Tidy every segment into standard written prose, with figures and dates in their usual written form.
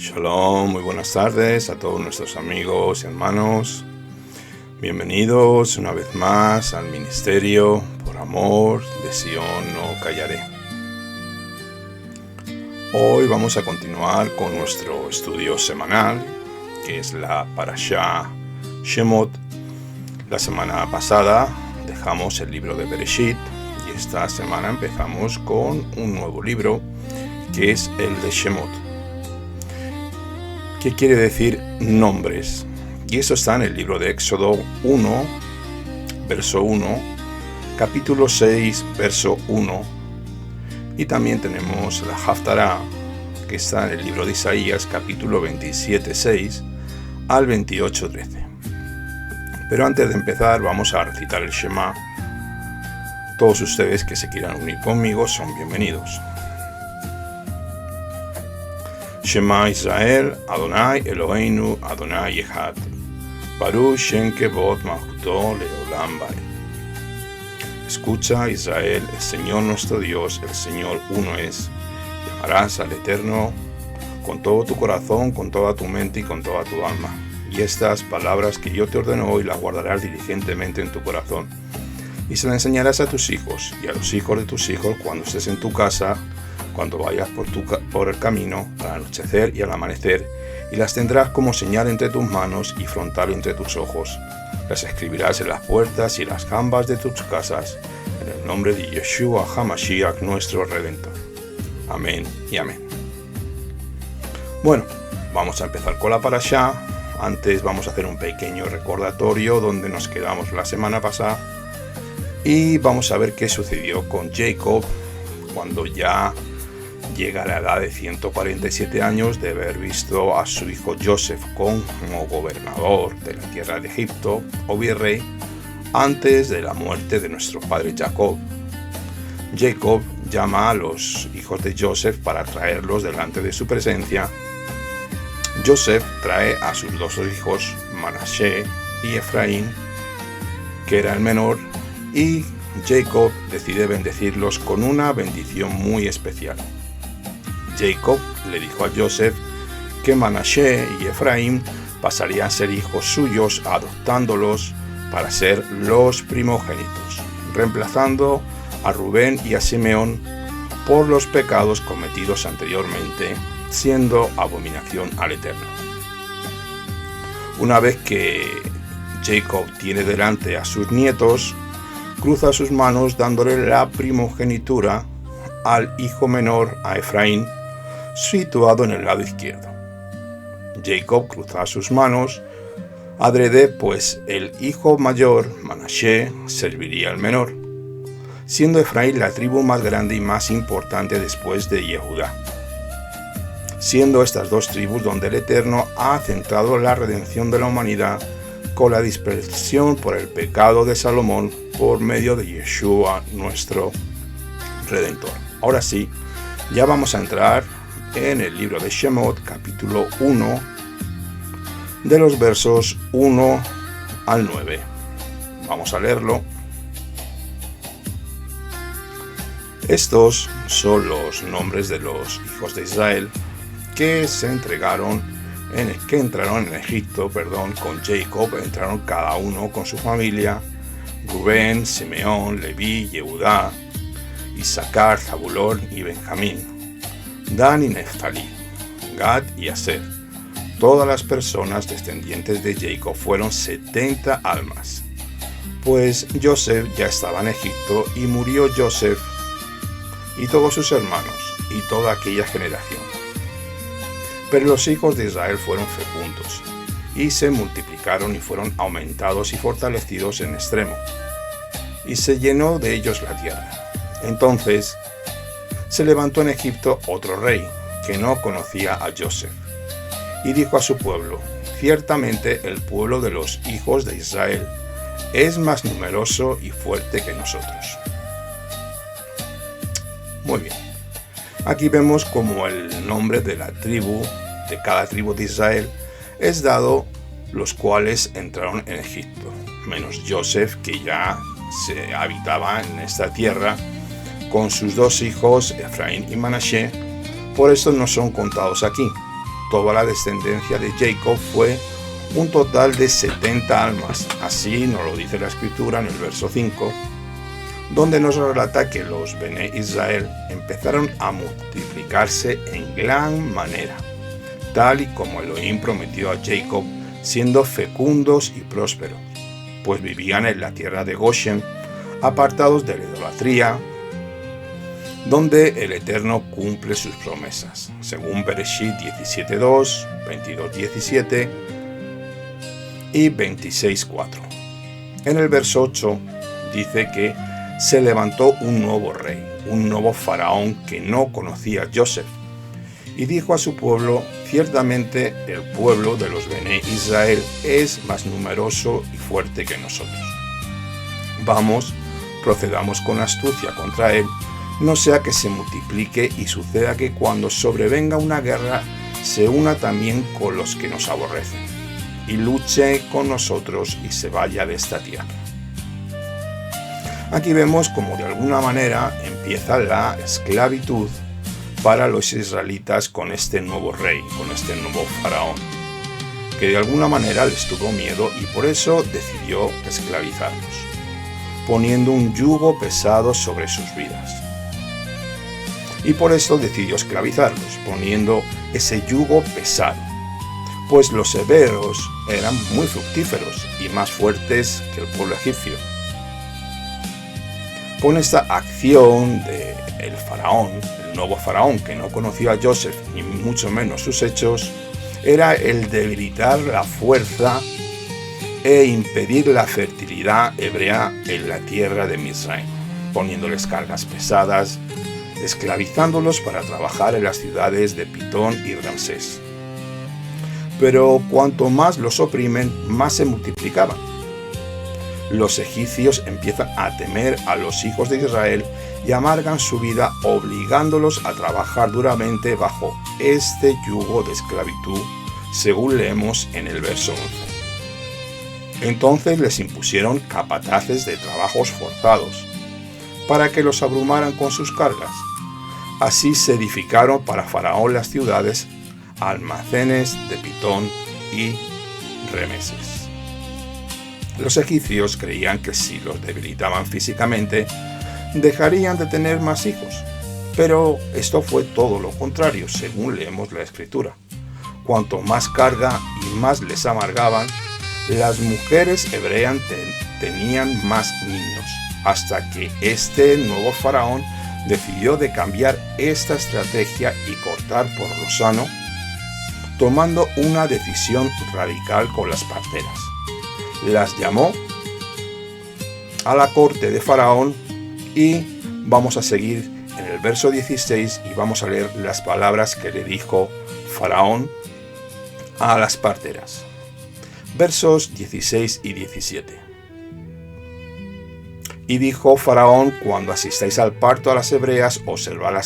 Shalom, muy buenas tardes a todos nuestros amigos y hermanos. Bienvenidos una vez más al Ministerio por Amor de Sion No Callaré. Hoy vamos a continuar con nuestro estudio semanal, que es la Parashá Shemot. La semana pasada dejamos el libro de Bereshit y esta semana empezamos con un nuevo libro, que es el de Shemot. ¿Qué quiere decir nombres? Y eso está en el libro de Éxodo 1, verso 1, capítulo 6, verso 1. Y también tenemos la Haftará, que está en el libro de Isaías, capítulo 27, 6 al 28, 13. Pero antes de empezar vamos a recitar el Shema. Todos ustedes que se quieran unir conmigo son bienvenidos. Shema Israel, Adonai Eloheinu, Adonai Echad. Baruch Shem Kevod Malchuto Leolam Vaed. Escucha, Israel, el Señor nuestro Dios, el Señor uno es. Llamarás al Eterno con todo tu corazón, con toda tu mente y con toda tu alma. Y estas palabras que yo te ordeno hoy las guardarás diligentemente en tu corazón. Y se las enseñarás a tus hijos y a los hijos de tus hijos cuando estés en tu casa, cuando vayas por el camino, al anochecer y al amanecer, y las tendrás como señal entre tus manos y frontal entre tus ojos. Las escribirás en las puertas y las jambas de tus casas, en el nombre de Yeshua HaMashiach, nuestro Redentor. Amén y amén. Bueno, vamos a empezar con la Parashá. Antes vamos a hacer un pequeño recordatorio donde nos quedamos la semana pasada y vamos a ver qué sucedió con Jacob cuando ya llega a la edad de 147 años de haber visto a su hijo Joseph como gobernador de la tierra de Egipto o virrey antes de la muerte de nuestro padre Jacob. Jacob llama a los hijos de Joseph para traerlos delante de su presencia. Joseph trae a sus dos hijos, Manashe y Efraín, que era el menor, y Jacob decide bendecirlos con una bendición muy especial. Jacob le dijo a Joseph que Manashe y Efraín pasarían a ser hijos suyos adoptándolos para ser los primogénitos, reemplazando a Rubén y a Simeón por los pecados cometidos anteriormente, siendo abominación al Eterno. Una vez que Jacob tiene delante a sus nietos, cruza sus manos dándole la primogenitura al hijo menor, a Efraín, situado en el lado izquierdo. Jacob cruza sus manos adrede, pues el hijo mayor, Manashe, serviría al menor, siendo Efraín la tribu más grande y más importante después de Yehudá, siendo estas dos tribus donde el Eterno ha centrado la redención de la humanidad con la dispersión por el pecado de Salomón por medio de Yeshua, nuestro Redentor. Ahora sí, ya vamos a entrar en el libro de Shemot, capítulo 1, de los versos 1 al 9. Vamos a leerlo. Estos son los nombres de los hijos de Israel que entraron en Egipto, con Jacob. Entraron cada uno con su familia: Rubén, Simeón, Leví, Yehudá, Isaacar, Zabulón y Benjamín, Dan y Neftalí, Gad y Aser. Todas las personas descendientes de Jacob fueron 70 almas, pues Joseph ya estaba en Egipto y murió Joseph y todos sus hermanos y toda aquella generación. Pero los hijos de Israel fueron fecundos y se multiplicaron y fueron aumentados y fortalecidos en extremo, y se llenó de ellos la tierra. Entonces se levantó en Egipto otro rey que no conocía a Joseph, y dijo a su pueblo: ciertamente el pueblo de los hijos de Israel es más numeroso y fuerte que nosotros. Muy bien, aquí vemos como el nombre de cada tribu de Israel es dado, los cuales entraron en Egipto, menos Joseph, que ya se habitaba en esta tierra con sus dos hijos, Efraín y Manashe. Por esto no son contados aquí. toda la descendencia de Jacob fue un total de 70 almas. Así nos lo dice la escritura en el verso 5, donde nos relata que los Bené Israel empezaron a multiplicarse en gran manera, tal y como Elohim prometió a Jacob, siendo fecundos y prósperos, pues vivían en la tierra de Goshen, apartados de la idolatría, donde el Eterno cumple sus promesas, según Bereshit 17.2, 22.17 y 26.4. En el verso 8 dice que se levantó un nuevo rey, un nuevo faraón que no conocía a Joseph, y dijo a su pueblo: ciertamente el pueblo de los Bené Israel es más numeroso y fuerte que nosotros. Vamos, procedamos con astucia contra él, no sea que se multiplique y suceda que cuando sobrevenga una guerra se una también con los que nos aborrecen, y luche con nosotros y se vaya de esta tierra. Aquí vemos como de alguna manera empieza la esclavitud para los israelitas con este nuevo rey, con este nuevo faraón, que de alguna manera les tuvo miedo y por eso decidió esclavizarlos, poniendo un yugo pesado sobre sus vidas. Y por eso decidió esclavizarlos, poniendo ese yugo pesado, pues los hebreos eran muy fructíferos y más fuertes que el pueblo egipcio. Con esta acción del faraón, el nuevo faraón que no conocía a Joseph ni mucho menos sus hechos, era el debilitar la fuerza e impedir la fertilidad hebrea en la tierra de Misraim, poniéndoles cargas pesadas, esclavizándolos para trabajar en las ciudades de Pitón y Ramsés. Pero cuanto más los oprimen, más se multiplicaban. Los egipcios empiezan a temer a los hijos de Israel y amargan su vida obligándolos a trabajar duramente bajo este yugo de esclavitud, según leemos en el verso 11. Entonces les impusieron capataces de trabajos forzados, para que los abrumaran con sus cargas. Así se edificaron para Faraón las ciudades, almacenes de Pitón y remeses. Los egipcios creían que si los debilitaban físicamente, dejarían de tener más hijos. Pero esto fue todo lo contrario, según leemos la escritura. Cuanto más carga y más les amargaban, las mujeres hebreas tenían más niños, hasta que este nuevo faraón decidió de cambiar esta estrategia y cortar por lo sano, tomando una decisión radical con las parteras. Las llamó a la corte de Faraón y vamos a seguir en el verso 16 y vamos a leer las palabras que le dijo Faraón a las parteras. Versos 16 y 17. Y dijo Faraón: cuando asistáis al parto a las hebreas, observad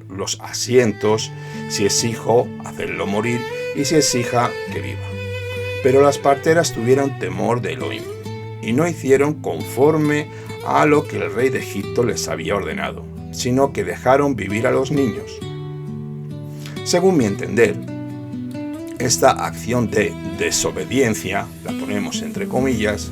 los asientos, si es hijo, hacedlo morir, y si es hija, que viva. Pero las parteras tuvieron temor de Elohim, y no hicieron conforme a lo que el rey de Egipto les había ordenado, sino que dejaron vivir a los niños. Según mi entender, esta acción de desobediencia, la ponemos entre comillas,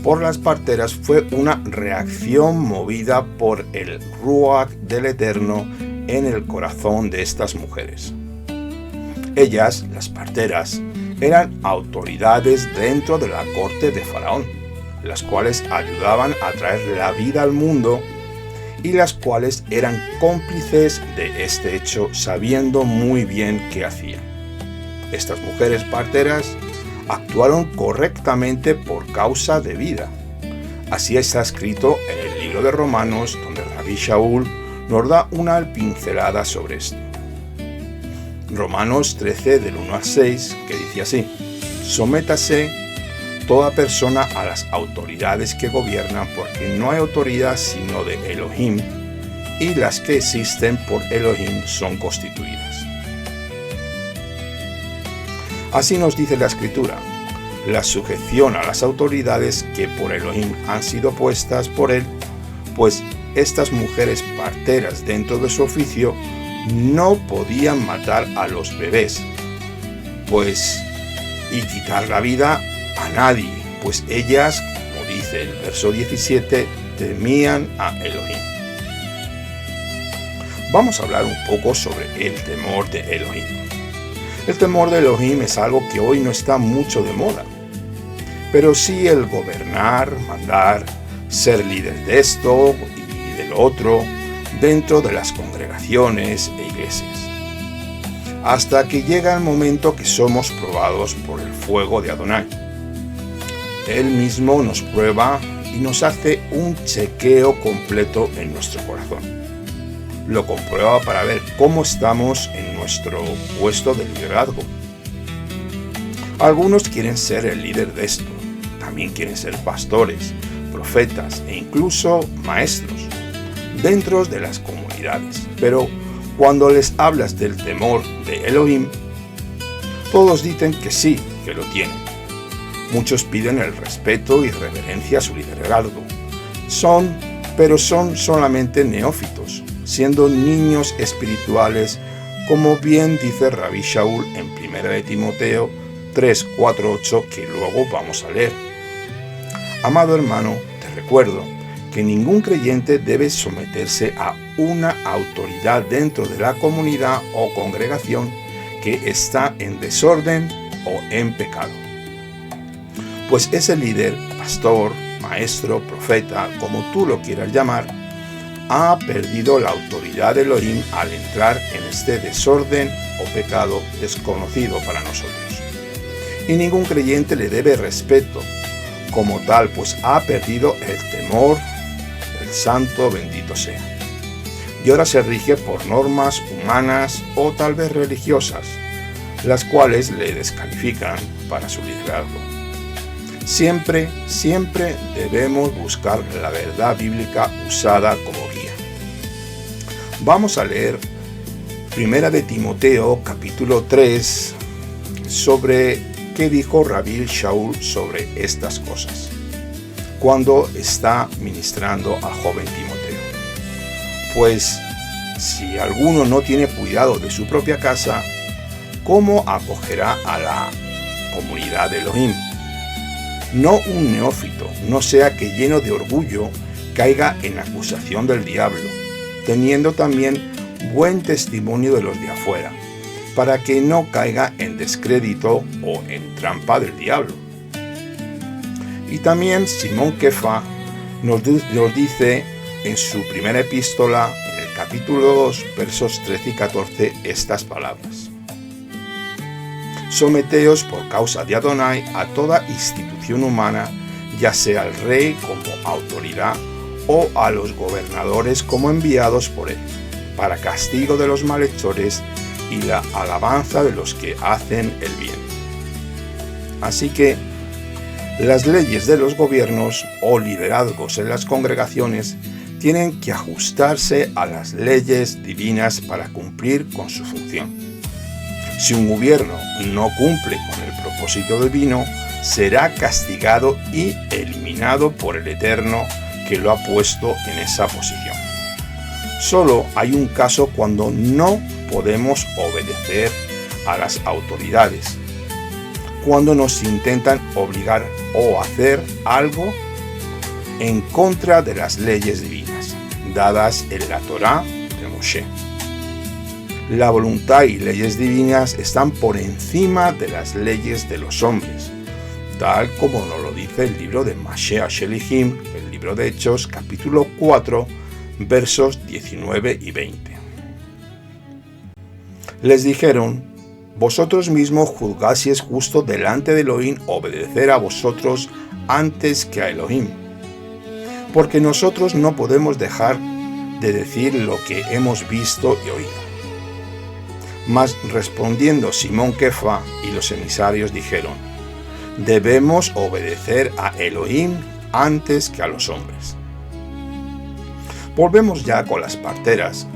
por las parteras fue una reacción movida por el Ruach del Eterno en el corazón de estas mujeres. Ellas, las parteras, eran autoridades dentro de la corte de Faraón, las cuales ayudaban a traer la vida al mundo y las cuales eran cómplices de este hecho, sabiendo muy bien qué hacían. Estas mujeres parteras actuaron correctamente por causa de vida. Así está escrito en el libro de Romanos, donde Rabbi Shaul nos da una pincelada sobre esto. Romanos 13, del 1 al 6, que dice así: sométase toda persona a las autoridades que gobiernan, porque no hay autoridad sino de Elohim, y las que existen por Elohim son constituidas. Así nos dice la Escritura: la sujeción a las autoridades que por Elohim han sido puestas por él, pues estas mujeres parteras dentro de su oficio no podían matar a los bebés, pues y quitar la vida a nadie, pues ellas, como dice el verso 17, temían a Elohim. Vamos a hablar un poco sobre el temor de Elohim. El temor de Elohim es algo que hoy no está mucho de moda, pero sí el gobernar, mandar, ser líder de esto y del otro dentro de las congregaciones e iglesias. Hasta que llega el momento que somos probados por el fuego de Adonai. Él mismo nos prueba y nos hace un chequeo completo en nuestro corazón. Lo comprueba para ver cómo estamos en nuestro puesto de liderazgo. Algunos quieren ser el líder de esto, también quieren ser pastores, profetas e incluso maestros dentro de las comunidades. Pero cuando les hablas del temor de Elohim, todos dicen que sí, que lo tienen. Muchos piden el respeto y reverencia a su liderazgo. Pero son solamente neófitos, siendo niños espirituales, como bien dice Rabbi Shaul en 1 de Timoteo 3, 4, 8, que luego vamos a leer. Amado hermano, te recuerdo que ningún creyente debe someterse a una autoridad dentro de la comunidad o congregación que está en desorden o en pecado. Pues ese líder, pastor, maestro, profeta, como tú lo quieras llamar, ha perdido la autoridad de Elohim al entrar en este desorden o pecado desconocido para nosotros. Y ningún creyente le debe respeto como tal, pues ha perdido el temor del santo bendito sea. Y ahora se rige por normas humanas o tal vez religiosas, las cuales le descalifican para su liderazgo. Siempre debemos buscar la verdad bíblica usada como guía. Vamos a leer 1 de Timoteo capítulo 3 sobre qué dijo Rabbi Shaul sobre estas cosas cuando está ministrando al joven Timoteo. Pues si alguno no tiene cuidado de su propia casa, ¿cómo acogerá a la comunidad de Elohim? No un neófito, no sea que lleno de orgullo caiga en acusación del diablo, teniendo también buen testimonio de los de afuera, para que no caiga en descrédito o en trampa del diablo. Y también Simón Kefa nos dice en su primera epístola, en el capítulo 2, versos 13 y 14, estas palabras. Someteos por causa de Adonai a toda institución humana, ya sea al rey como autoridad o a los gobernadores como enviados por él, para castigo de los malhechores y la alabanza de los que hacen el bien. Así que las leyes de los gobiernos o liderazgos en las congregaciones tienen que ajustarse a las leyes divinas para cumplir con su función. Si un gobierno no cumple con el propósito divino, será castigado y eliminado por el Eterno que lo ha puesto en esa posición. Solo hay un caso cuando no podemos obedecer a las autoridades, cuando nos intentan obligar o hacer algo en contra de las leyes divinas, dadas en la Torá de Moshe. La voluntad y leyes divinas están por encima de las leyes de los hombres, tal como nos lo dice el libro de Mashiach Shelihim, el libro de Hechos, capítulo 4, versos 19 y 20. Les dijeron: vosotros mismos juzgad si es justo delante de Elohim obedecer a vosotros antes que a Elohim, porque nosotros no podemos dejar de decir lo que hemos visto y oído. Mas respondiendo Simón Kefa y los emisarios dijeron: debemos obedecer a Elohim antes que a los hombres. Volvemos ya con las parteras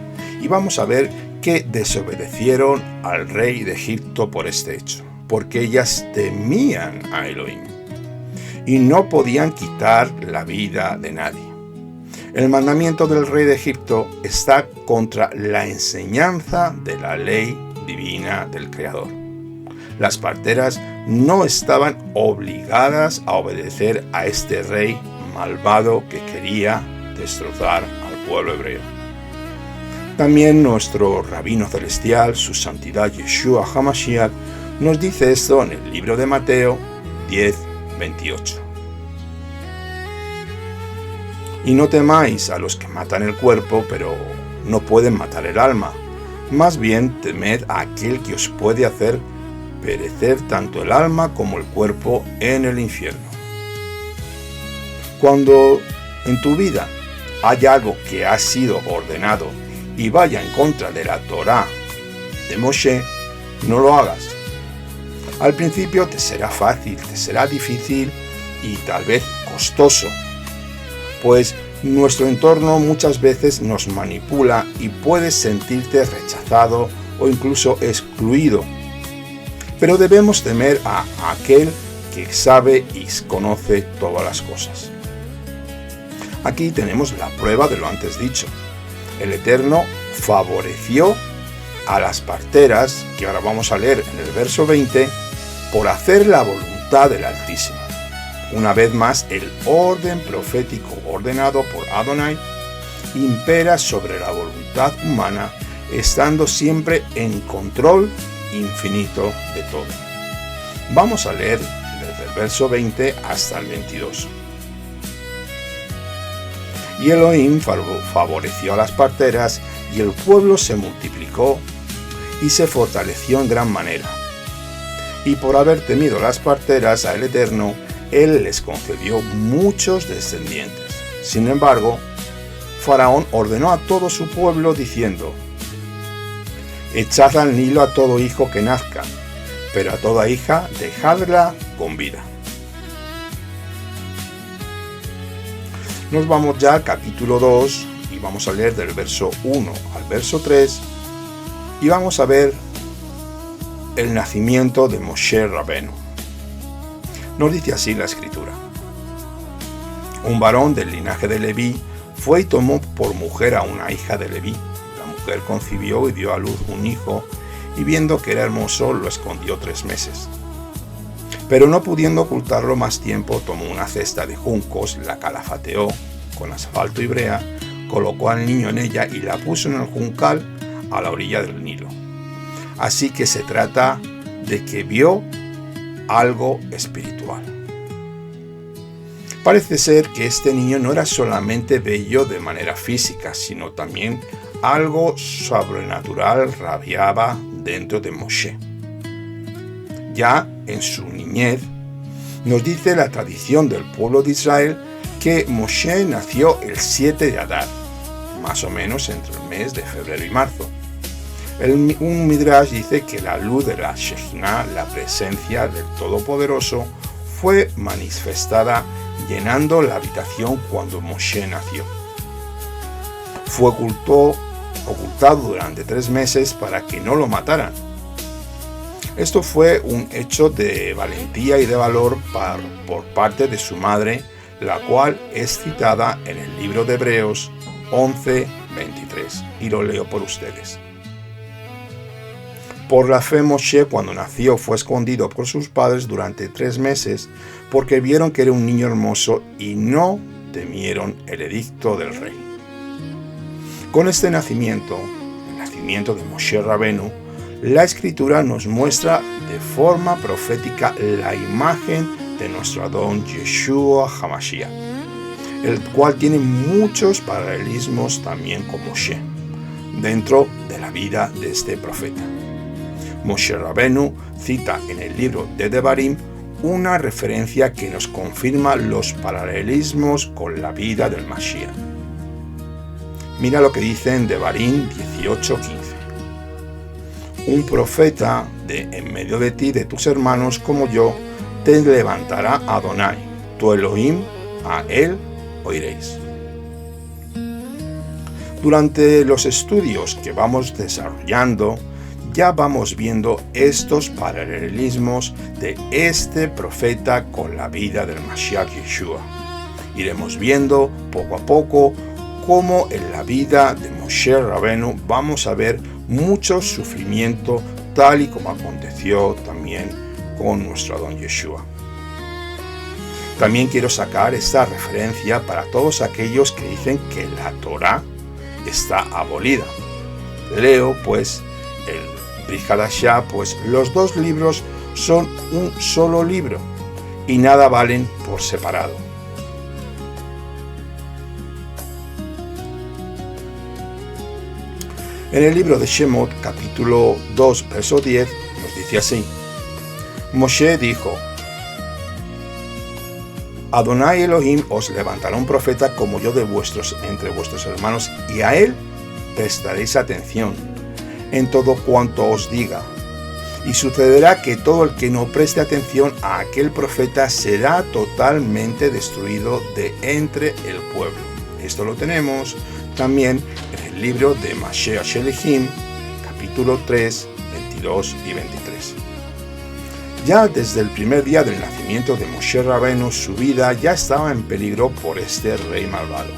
y vamos a ver que desobedecieron al rey de Egipto por este hecho, porque ellas temían a Elohim y no podían quitar la vida de nadie. El mandamiento del rey de Egipto está contra la enseñanza de la ley divina del Creador. Las parteras no estaban obligadas a obedecer a este rey malvado que quería destrozar al pueblo hebreo. También nuestro Rabino Celestial, su Santidad Yeshua HaMashiach, nos dice esto en el libro de Mateo 10:28. Y no temáis a los que matan el cuerpo, pero no pueden matar el alma. Más bien temed a aquel que os puede hacer perecer tanto el alma como el cuerpo en el infierno. Cuando en tu vida hay algo que ha sido ordenado y vaya en contra de la Torá de Moshe, no lo hagas. Al principio te será fácil, te será difícil y tal vez costoso, pues nuestro entorno muchas veces nos manipula y puedes sentirte rechazado o incluso excluido. Pero debemos temer a aquel que sabe y conoce todas las cosas. Aquí tenemos la prueba de lo antes dicho. El Eterno favoreció a las parteras, que ahora vamos a leer en el verso 20, por hacer la voluntad del Altísimo. Una vez más, el orden profético ordenado por Adonai impera sobre la voluntad humana, estando siempre en control infinito de todo. Vamos a leer desde el verso 20 hasta el 22. Y Elohim favoreció a las parteras, y el pueblo se multiplicó y se fortaleció en gran manera. Y por haber temido las parteras al Eterno, Él les concedió muchos descendientes. Sin embargo, Faraón ordenó a todo su pueblo diciendo: echad al Nilo a todo hijo que nazca, pero a toda hija dejadla con vida. Nos vamos ya al capítulo 2 y vamos a leer del verso 1 al verso 3 y vamos a ver el nacimiento de Moshe Rabenu. Nos dice así la escritura: un varón del linaje de Leví fue y tomó por mujer a una hija de Leví. La mujer concibió y dio a luz un hijo, y viendo que era hermoso lo escondió 3 meses. Pero no pudiendo ocultarlo más tiempo, tomó una cesta de juncos, la calafateó con asfalto y brea, colocó al niño en ella y la puso en el juncal a la orilla del Nilo. Así que se trata de que vio algo espiritual. Parece ser que este niño no era solamente bello de manera física, sino también algo sobrenatural rabiaba dentro de Moshe. Ya en su niñez, nos dice la tradición del pueblo de Israel que Moshe nació el 7 de Adar, más o menos entre el mes de febrero y marzo. Un Midrash dice que la luz de la Shejina, la presencia del Todopoderoso, fue manifestada llenando la habitación cuando Moshe nació. Fue ocultado durante 3 meses para que no lo mataran. Esto fue un hecho de valentía y de valor por parte de su madre, la cual es citada en el libro de Hebreos 11:23, y lo leo por ustedes. Por la fe Moshe, cuando nació, fue escondido por sus padres durante 3 meses, porque vieron que era un niño hermoso y no temieron el edicto del rey. Con este nacimiento, el nacimiento de Moshe Rabenu, la Escritura nos muestra de forma profética la imagen de nuestro Adón Yeshua HaMashiach, el cual tiene muchos paralelismos también con Moshe, dentro de la vida de este profeta. Moshe Rabenu cita en el libro de Devarim una referencia que nos confirma los paralelismos con la vida del Mashiach. Mira lo que dice en Devarim 18:15. Un profeta de en medio de ti, de tus hermanos como yo, te levantará Adonai, tu Elohim, a él oiréis. Durante los estudios que vamos desarrollando, ya vamos viendo estos paralelismos de este profeta con la vida del Mashiach Yeshua. Iremos viendo poco a poco cómo en la vida de Moshe Rabenu vamos a ver mucho sufrimiento tal y como aconteció también con nuestro Adón Yeshua. También quiero sacar esta referencia para todos aquellos que dicen que la Torá está abolida. Leo pues el Brit Hadashah, pues los dos libros son un solo libro y nada valen por separado. En el libro de Shemot, capítulo 2, verso 10, nos dice así: Moshe dijo: Adonai Elohim os levantará un profeta como yo entre vuestros hermanos, y a él prestaréis atención en todo cuanto os diga. Y sucederá que todo el que no preste atención a aquel profeta será totalmente destruido de entre el pueblo. Esto lo tenemos también en el libro de Mashiach Shelihim, capítulo 3, 22 y 23. Ya desde el primer día del nacimiento de Moshe Rabbeinu, su vida ya estaba en peligro por este rey malvado,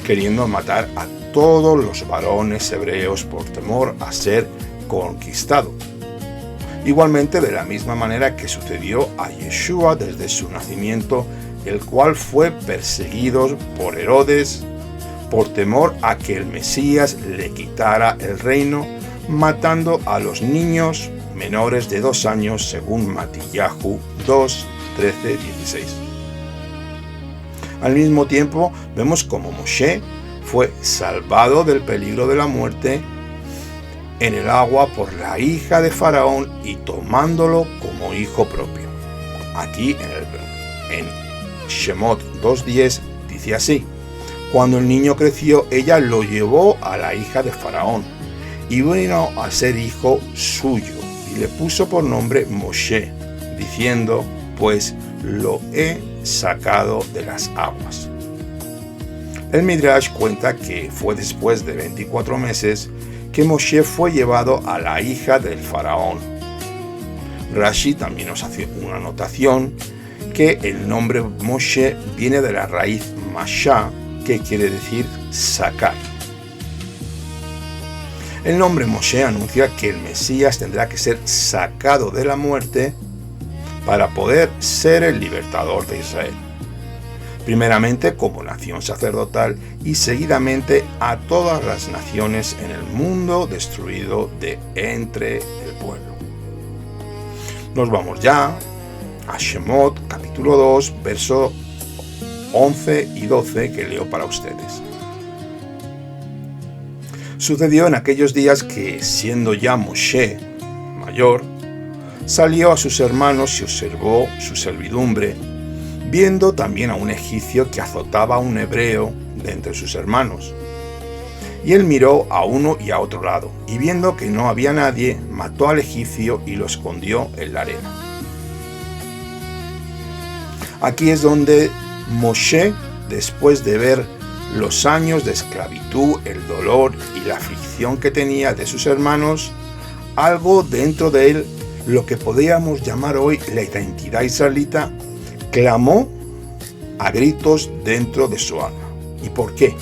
queriendo matar a todos los varones hebreos por temor a ser conquistado. Igualmente, de la misma manera que sucedió a Yeshua desde su nacimiento, el cual fue perseguido por Herodes por temor a que el Mesías le quitara el reino, matando a los niños menores de 2 años, según Matillahu 2, 13, 16. Al mismo tiempo, vemos como Moshe fue salvado del peligro de la muerte en el agua por la hija de Faraón y tomándolo como hijo propio. Aquí en Shemot 2.10 dice así: Cuando el niño creció, ella lo llevó a la hija de Faraón y vino a ser hijo suyo, y le puso por nombre Moshe, diciendo: pues lo he sacado de las aguas. El Midrash cuenta que fue después de 24 meses que Moshe fue llevado a la hija del faraón. Rashi también nos hace una anotación que el nombre Moshe viene de la raíz Mashá, que quiere decir sacar. El nombre Moshe anuncia que el Mesías tendrá que ser sacado de la muerte para poder ser el libertador de Israel. Primeramente como nación sacerdotal y seguidamente a todas las naciones en el mundo destruido de entre el pueblo. Nos vamos ya a Shemot capítulo 2, verso 11 y 12 que leo para ustedes. Sucedió en aquellos días que, siendo ya Moshe mayor, salió a sus hermanos y observó su servidumbre, viendo también a un egipcio que azotaba a un hebreo de entre sus hermanos. Y él miró a uno y a otro lado, y viendo que no había nadie, mató al egipcio y lo escondió en la arena. Aquí es donde Moshe, después de ver los años de esclavitud, el dolor y la aflicción que tenía de sus hermanos, algo dentro de él, lo que podríamos llamar hoy la identidad israelita, clamó a gritos dentro de su alma. ¿Y por qué?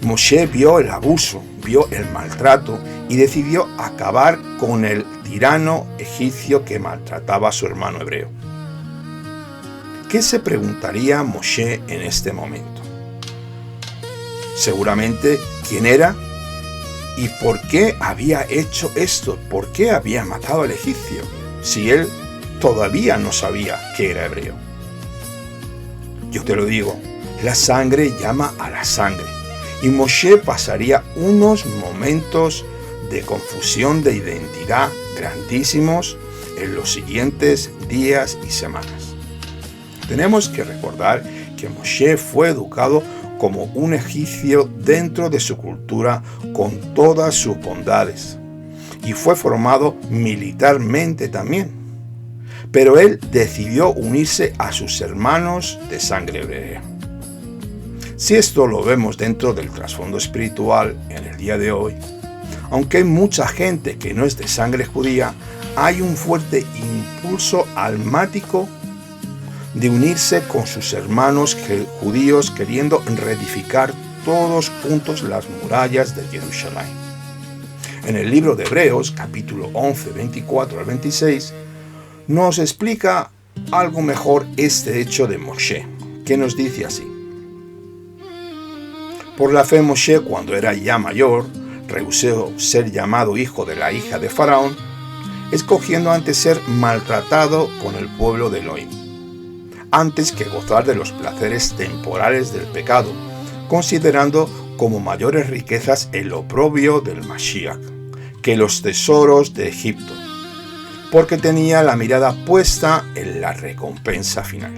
Moshe vio el abuso, vio el maltrato y decidió acabar con el tirano egipcio que maltrataba a su hermano hebreo. ¿Qué se preguntaría Moshe en este momento? Seguramente quién era y por qué había hecho esto, por qué había matado al egipcio, si él todavía no sabía que era hebreo. Yo te lo digo, la sangre llama a la sangre, y Moshe pasaría unos momentos de confusión de identidad grandísimos en los siguientes días y semanas. Tenemos que recordar que Moshe fue educado como un egipcio dentro de su cultura con todas sus bondades, y fue formado militarmente también. Pero él decidió unirse a sus hermanos de sangre hebrea. Si esto lo vemos dentro del trasfondo espiritual en el día de hoy, aunque hay mucha gente que no es de sangre judía, hay un fuerte impulso almático de unirse con sus hermanos judíos, queriendo reedificar todos juntos las murallas de Jerusalén. En el libro de Hebreos, capítulo 11, 24 al 26, nos explica algo mejor este hecho de Moshe, que nos dice así. Por la fe Moshe, cuando era ya mayor, rehusó ser llamado hijo de la hija de Faraón, escogiendo antes ser maltratado con el pueblo de Elohim, antes que gozar de los placeres temporales del pecado, considerando como mayores riquezas el oprobio del Mashiach que los tesoros de Egipto, porque tenía la mirada puesta en la recompensa final.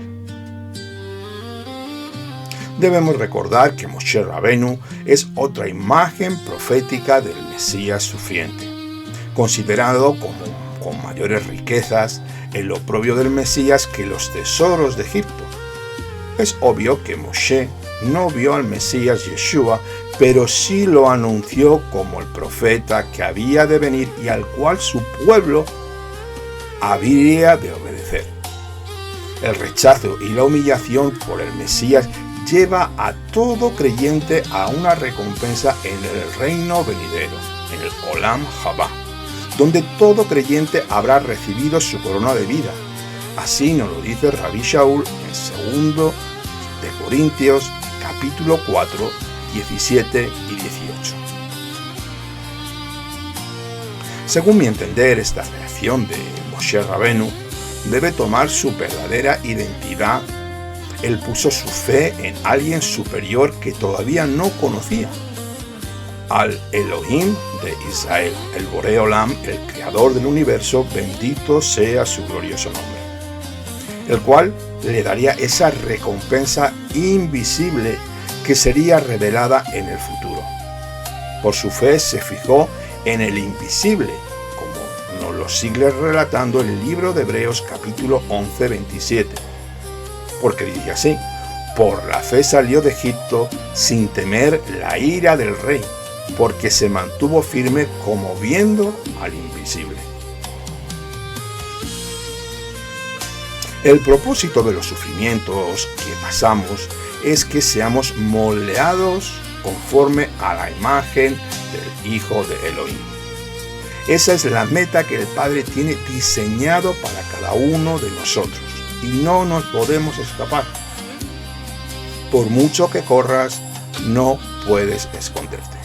Debemos recordar que Moshe Rabenu es otra imagen profética del Mesías sufriente, considerado como con mayores riquezas el oprobio del Mesías que los tesoros de Egipto. Es obvio que Moshe no vio al Mesías Yeshua, pero sí lo anunció como el profeta que había de venir y al cual su pueblo habría de obedecer. El rechazo y la humillación por el Mesías lleva a todo creyente a una recompensa en el reino venidero, en el Olam Haba, donde todo creyente habrá recibido su corona de vida. Así nos lo dice Rabbi Shaul en 2 de Corintios, capítulo 4, 17 y 18. Según mi entender, esta reacción de Moshe Rabenu debe tomar su verdadera identidad. Él puso su fe en alguien superior que todavía no conocía, al Elohim de Israel, el Boré Olam, el creador del universo, bendito sea su glorioso nombre, el cual le daría esa recompensa invisible que sería revelada en el futuro. Por su fe se fijó en el invisible, como nos lo sigue relatando el libro de Hebreos capítulo 11, 27. Porque dice así: por la fe salió de Egipto sin temer la ira del rey, porque se mantuvo firme como viendo al invisible. El propósito de los sufrimientos que pasamos es que seamos moldeados conforme a la imagen del Hijo de Elohim. Esa es la meta que el Padre tiene diseñado para cada uno de nosotros. Y no nos podemos escapar. Por mucho que corras, no puedes esconderte.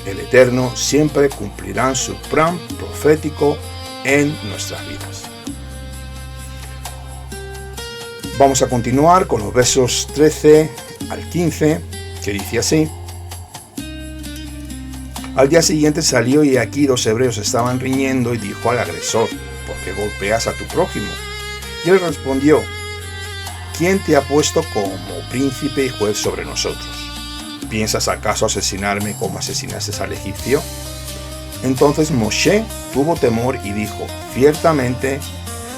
El Eterno siempre cumplirá su plan profético en nuestras vidas. Vamos a continuar con los versos 13 al 15, que dice así. Al día siguiente salió y aquí 2 hebreos estaban riñendo y dijo al agresor: ¿por qué golpeas a tu prójimo? Y él respondió: ¿quién te ha puesto como príncipe y juez sobre nosotros? ¿Piensas acaso asesinarme como asesinaste al egipcio? Entonces Moshe tuvo temor y dijo: ciertamente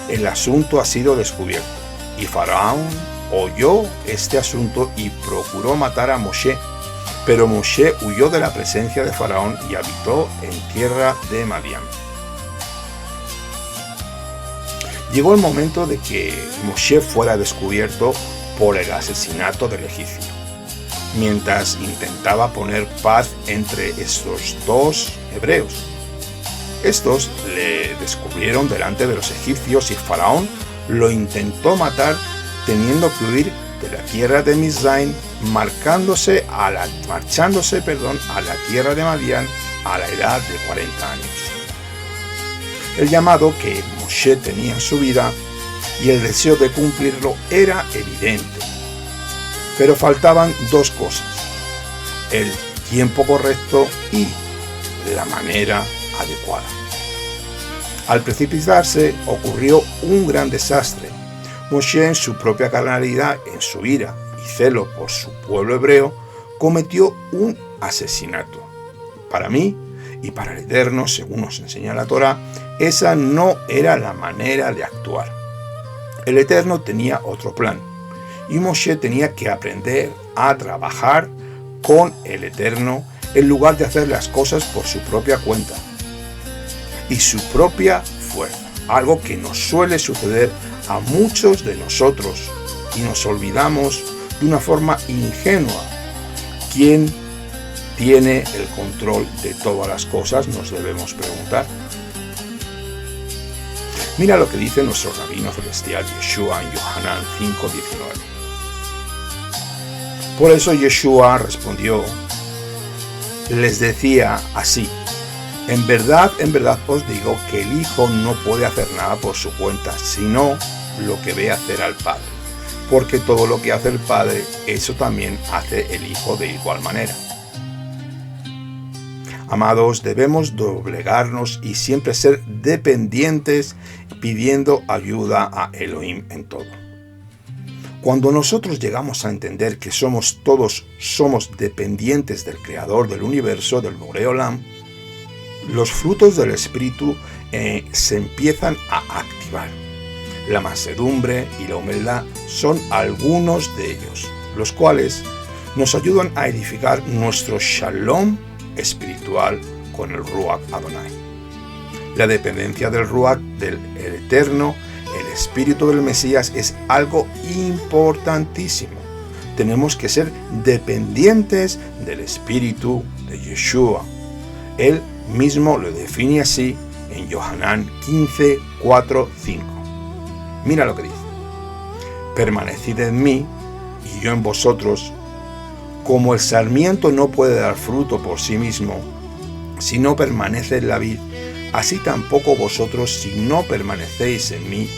el asunto ha sido descubierto. Y Faraón oyó este asunto y procuró matar a Moshe. Pero Moshe huyó de la presencia de Faraón y habitó en tierra de Madián. Llegó el momento de que Moshe fuera descubierto por el asesinato del egipcio. Mientras intentaba poner paz entre estos 2 hebreos. Estos le descubrieron delante de los egipcios y Faraón lo intentó matar, teniendo que huir de la tierra de Mizraim, marchándose a la tierra de Madián a la edad de 40 años. El llamado que Moshe tenía en su vida y el deseo de cumplirlo era evidente, pero faltaban 2 cosas: el tiempo correcto y la manera adecuada. Al precipitarse ocurrió un gran desastre. Moshe, en su propia carnalidad, en su ira y celo por su pueblo hebreo, cometió un asesinato. Para mí y para el Eterno, según nos enseña la Torá, esa no era la manera de actuar. El Eterno tenía otro plan, y Moshe tenía que aprender a trabajar con el Eterno en lugar de hacer las cosas por su propia cuenta y su propia fuerza, algo que nos suele suceder a muchos de nosotros, y nos olvidamos de una forma ingenua quién ¿tiene el control de todas las cosas?, nos debemos preguntar. Mira lo que dice nuestro rabino celestial Yeshua en Yohanan 5:19. Por eso Yeshua respondió, les decía así: en verdad os digo que el Hijo no puede hacer nada por su cuenta, sino lo que ve hacer al Padre. Porque todo lo que hace el Padre, eso también hace el Hijo de igual manera. Amados, debemos doblegarnos y siempre ser dependientes, pidiendo ayuda a Elohim en todo. Cuando nosotros llegamos a entender que todos somos dependientes del Creador del universo, del Borei Olam, los frutos del Espíritu se empiezan a activar. La mansedumbre y la humildad son algunos de ellos, los cuales nos ayudan a edificar nuestro shalom espiritual con el Ruach Adonai. La dependencia del Ruach, del Eterno, el Espíritu del Mesías, es algo importantísimo. Tenemos que ser dependientes del Espíritu de Yeshua. Él mismo lo define así en Yohanan 15:4-5. Mira lo que dice: permanecid en mí y yo en vosotros. Como el sarmiento no puede dar fruto por sí mismo si no permanece en la vid, así tampoco vosotros si no permanecéis en mí.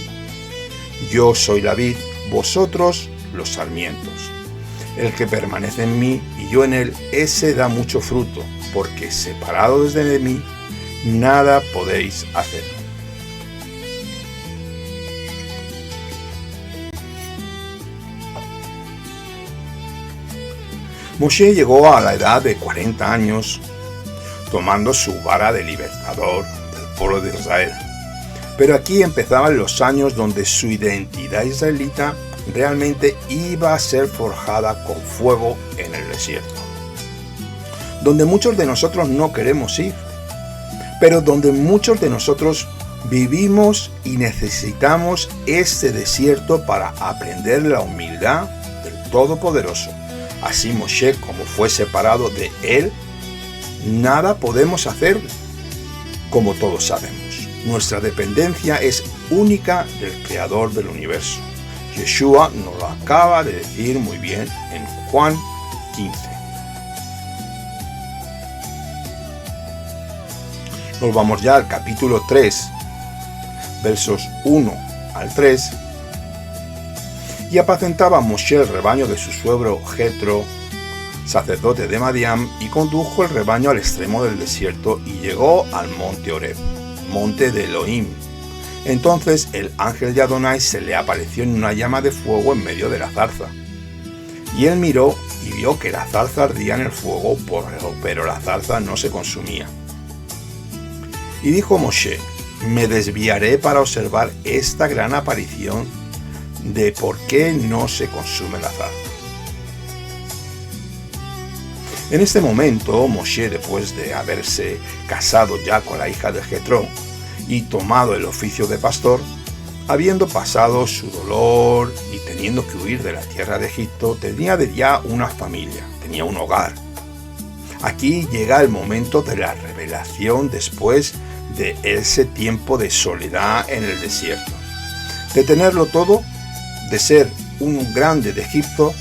Yo soy la vid, vosotros los sarmientos. El que permanece en mí y yo en él, ese da mucho fruto, porque separados de mí, nada podéis hacer. Moshe llegó a la edad de 40 años, tomando su vara de libertador del pueblo de Israel. Pero aquí empezaban los años donde su identidad israelita realmente iba a ser forjada con fuego en el desierto. Donde muchos de nosotros no queremos ir, pero donde muchos de nosotros vivimos y necesitamos este desierto para aprender la humildad del Todopoderoso. Así Moshe, como fue separado de él, nada podemos hacer, como todos sabemos. Nuestra dependencia es única del Creador del universo. Yeshua nos lo acaba de decir muy bien en Juan 15. Nos vamos ya al capítulo 3, versos 1 al 3. Y apacentaba Moshe el rebaño de su suegro Jetro, sacerdote de Madián, y condujo el rebaño al extremo del desierto y llegó al monte Horeb, monte de Elohim. Entonces el ángel de Adonai se le apareció en una llama de fuego en medio de la zarza. Y él miró y vio que la zarza ardía en el fuego, pero la zarza no se consumía. Y dijo Moshe: me desviaré para observar esta gran aparición de por qué no se consume la zarza. En este momento, Moshe, después de haberse casado ya con la hija de Jetro y tomado el oficio de pastor, habiendo pasado su dolor y teniendo que huir de la tierra de Egipto, tenía ya una familia, tenía un hogar. Aquí llega el momento de la revelación después de ese tiempo de soledad en el desierto. De tenerlo todo, de ser un grande de Egipto,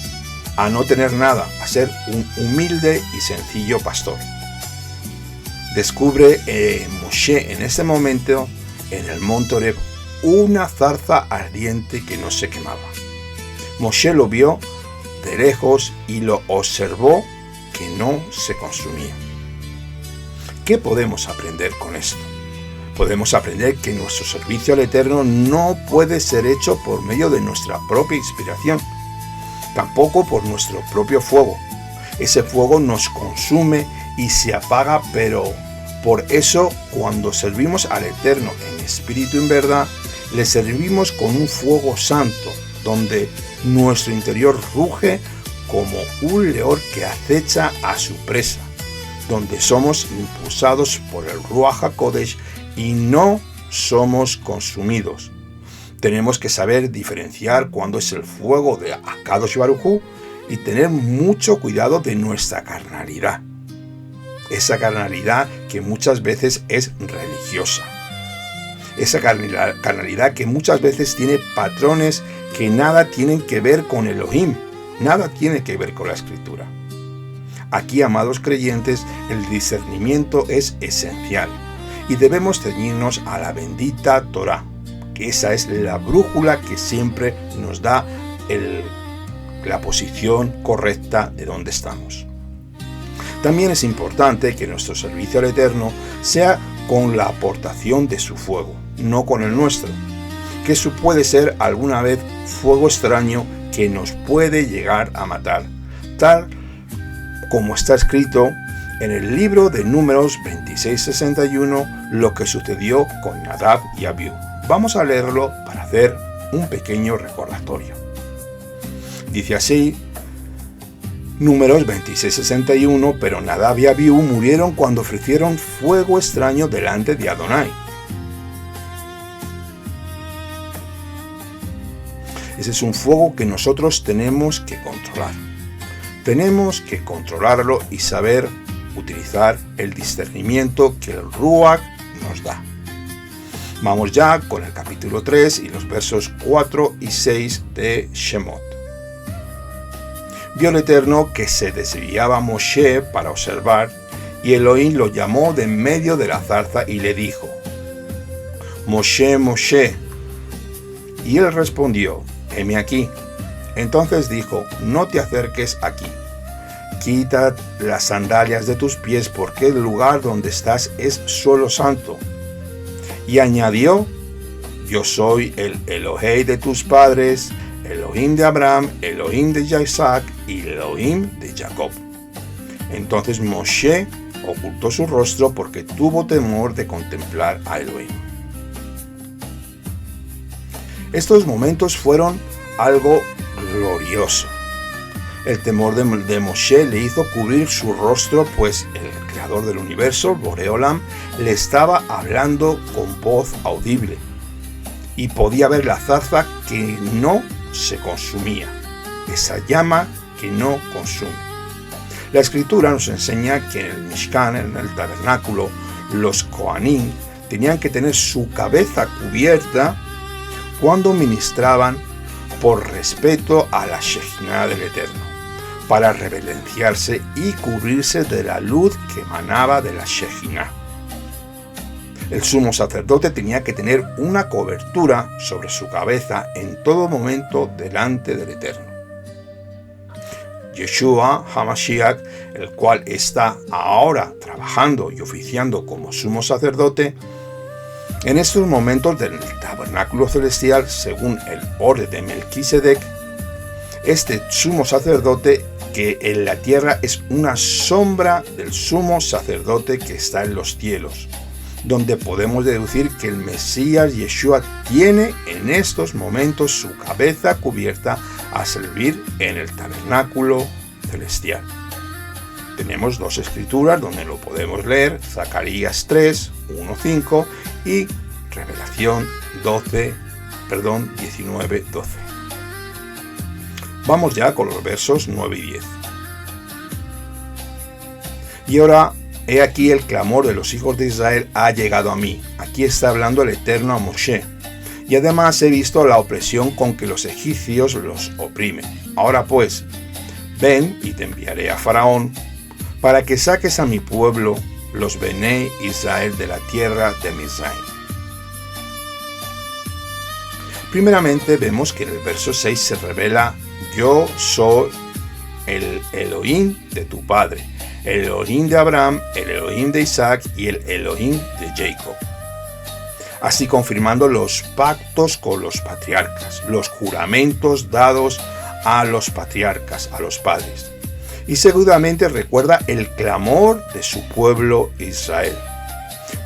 a no tener nada, a ser un humilde y sencillo pastor. Descubre Moshe en ese momento, en el monte Horeb, una zarza ardiente que no se quemaba. Moshe lo vio de lejos y lo observó que no se consumía. ¿Qué podemos aprender con esto? Podemos aprender que nuestro servicio al Eterno no puede ser hecho por medio de nuestra propia inspiración, tampoco por nuestro propio fuego. Ese fuego nos consume y se apaga, pero por eso cuando servimos al Eterno en espíritu y en verdad, le servimos con un fuego santo, donde nuestro interior ruge como un león que acecha a su presa, donde somos impulsados por el Ruach HaKodesh y no somos consumidos. Tenemos que saber diferenciar cuándo es el fuego de Akadosh Baruj Hu y tener mucho cuidado de nuestra carnalidad. esa carnalidad que muchas veces es religiosa, esa carnalidad que muchas veces tiene patrones que nada tienen que ver con Elohim, nada tiene que ver con la Escritura. Aquí, amados creyentes, el discernimiento es esencial y debemos ceñirnos a la bendita Torá, que esa es la brújula que siempre nos da la posición correcta de donde estamos. También es importante que nuestro servicio al Eterno sea con la aportación de su fuego, no con el nuestro, que eso puede ser alguna vez fuego extraño que nos puede llegar a matar, tal como está escrito en el libro de Números 26:61, lo que sucedió con Nadab y Abiú. Vamos a leerlo para hacer un pequeño recordatorio. Dice así, Números 26:61, pero Nadab y Abiú murieron cuando ofrecieron fuego extraño delante de Adonai. Ese es un fuego que nosotros tenemos que controlar. Tenemos que controlarlo y saber utilizar el discernimiento que el Ruach nos da. Vamos ya con el capítulo 3 y los versos 4 y 6 de Shemot. Vio el Eterno que se desviaba Moshe para observar, y Elohim lo llamó de en medio de la zarza y le dijo: Moshe, Moshe. Y él respondió: heme aquí. Entonces dijo: no te acerques aquí. Quita las sandalias de tus pies, porque el lugar donde estás es suelo santo. Y añadió: yo soy el Elohei de tus padres, Elohim de Abraham, Elohim de Isaac y Elohim de Jacob. Entonces Moshe ocultó su rostro porque tuvo temor de contemplar a Elohim. Estos momentos fueron algo glorioso. El temor de Moshe le hizo cubrir su rostro, pues el creador del universo, Boreolam, le estaba hablando con voz audible y podía ver la zarza que no se consumía, esa llama que no consume. La Escritura nos enseña que en el Mishkan, en el tabernáculo, los Kohanim tenían que tener su cabeza cubierta cuando ministraban por respeto a la Shejinah del Eterno, para reverenciarse y cubrirse de la luz que emanaba de la Shejinah. El sumo sacerdote tenía que tener una cobertura sobre su cabeza en todo momento delante del Eterno. Yeshua HaMashiach, el cual está ahora trabajando y oficiando como sumo sacerdote, en estos momentos del tabernáculo celestial, según el orden de Melquisedec, este sumo sacerdote que en la tierra es una sombra del sumo sacerdote que está en los cielos, donde podemos deducir que el Mesías Yeshua tiene en estos momentos su cabeza cubierta a servir en el tabernáculo celestial. Tenemos dos escrituras donde lo podemos leer: Zacarías 3, 1, 5 y Revelación 19, 12. Vamos ya con los versos 9 y 10. Y ahora, he aquí el clamor de los hijos de Israel ha llegado a mí. Aquí está hablando el Eterno a Moshe. Y además he visto la opresión con que los egipcios los oprimen. Ahora pues, ven y te enviaré a Faraón, para que saques a mi pueblo, los Benei Israel, de la tierra de Misraim. Primeramente vemos que en el verso 6 se revela: yo soy el Elohim de tu padre, el Elohim de Abraham, el Elohim de Isaac y el Elohim de Jacob. Así confirmando los pactos con los patriarcas, los juramentos dados a los patriarcas, a los padres. Y seguramente recuerda el clamor de su pueblo Israel,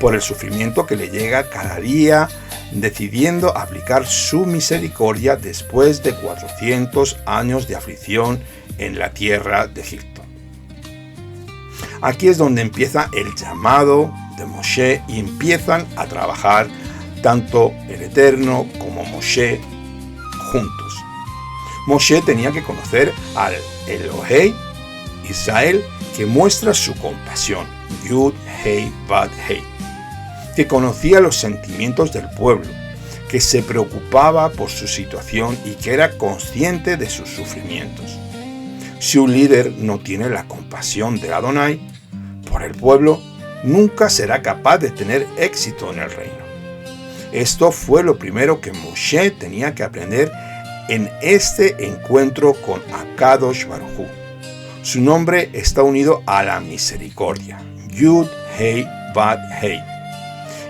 por el sufrimiento que le llega cada día, decidiendo aplicar su misericordia después de 400 años de aflicción en la tierra de Egipto. Aquí es donde empieza el llamado de Moshe y empiezan a trabajar tanto el Eterno como Moshe juntos. Moshe tenía que conocer al Elohei Israel, que muestra su compasión, Yud, Hei, Vav, Hei, que conocía los sentimientos del pueblo, que se preocupaba por su situación y que era consciente de sus sufrimientos. Si un líder no tiene la compasión de Adonai por el pueblo, nunca será capaz de tener éxito en el reino. Esto fue lo primero que Moshe tenía que aprender en este encuentro con Akadosh Baruj Hu. Su nombre está unido a la misericordia, Yud, Hei, Vav, Hei,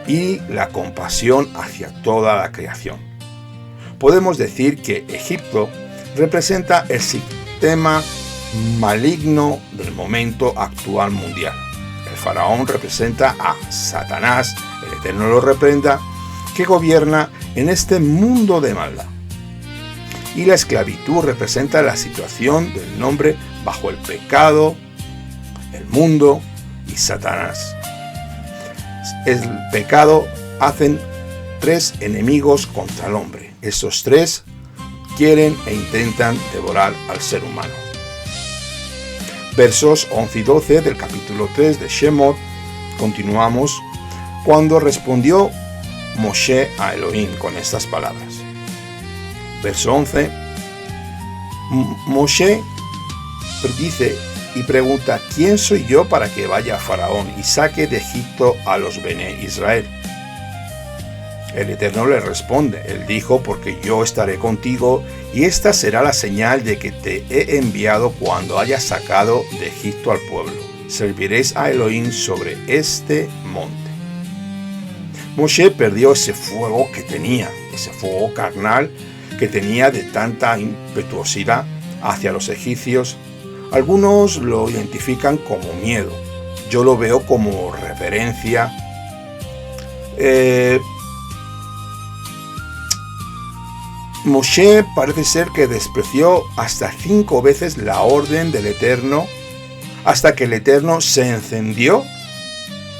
y la compasión hacia toda la creación. Podemos decir que Egipto representa el sistema maligno del momento actual mundial. El faraón representa a Satanás, el Eterno lo reprenda, que gobierna en este mundo de maldad. Y la esclavitud representa la situación del hombre bajo el pecado, el mundo y Satanás. El pecado hacen tres enemigos contra el hombre. Esos tres quieren e intentan devorar al ser humano. Versos 11 y 12 del capítulo 3 de Shemot, continuamos, cuando respondió Moshe a Elohim con estas palabras. Verso 11, Moshe dice y pregunta: ¿quién soy yo para que vaya a Faraón y saque de Egipto a los Bene Israel? El Eterno le responde, él dijo: porque yo estaré contigo, y esta será la señal de que te he enviado cuando hayas sacado de Egipto al pueblo. Serviréis a Elohim sobre este monte. Moshe perdió ese fuego que tenía, ese fuego carnal que tenía de tanta impetuosidad hacia los egipcios. Algunos lo identifican como miedo, yo lo veo como reverencia. Moshe parece ser que despreció hasta 5 veces la orden del Eterno, hasta que el Eterno se encendió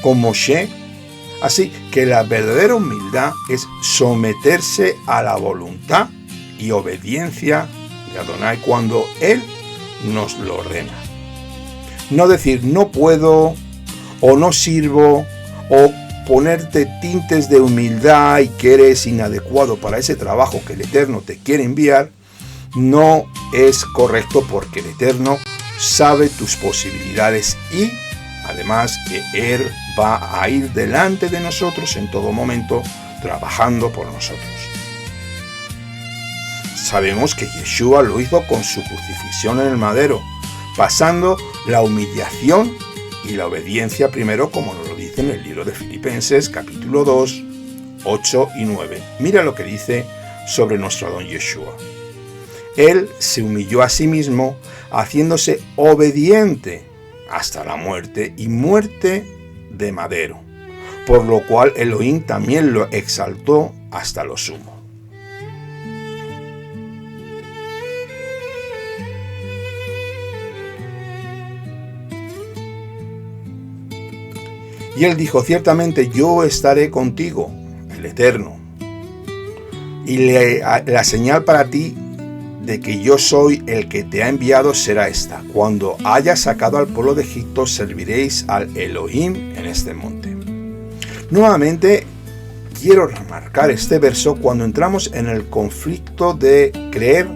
con Moshe. Así que la verdadera humildad es someterse a la voluntad y obediencia de Adonai cuando Él nos lo ordena. No decir no puedo o no sirvo, o ponerte tintes de humildad y que eres inadecuado para ese trabajo que el Eterno te quiere enviar. No es correcto, porque el Eterno sabe tus posibilidades y además que Él va a ir delante de nosotros en todo momento, trabajando por nosotros. Sabemos que Yeshua lo hizo con su crucifixión en el madero, pasando la humillación y la obediencia primero, como nos lo dice en el libro de Filipenses, capítulo 2, 8 y 9. Mira lo que dice sobre nuestro Adón Yeshua. Él se humilló a sí mismo, haciéndose obediente hasta la muerte, y muerte de madero, por lo cual Elohim también lo exaltó hasta lo sumo. Y él dijo: ciertamente yo estaré contigo, el Eterno, y la señal para ti de que yo soy el que te ha enviado será esta: cuando hayas sacado al pueblo de Egipto, serviréis al Elohim en este monte. Nuevamente quiero remarcar este verso cuando entramos en el conflicto de creer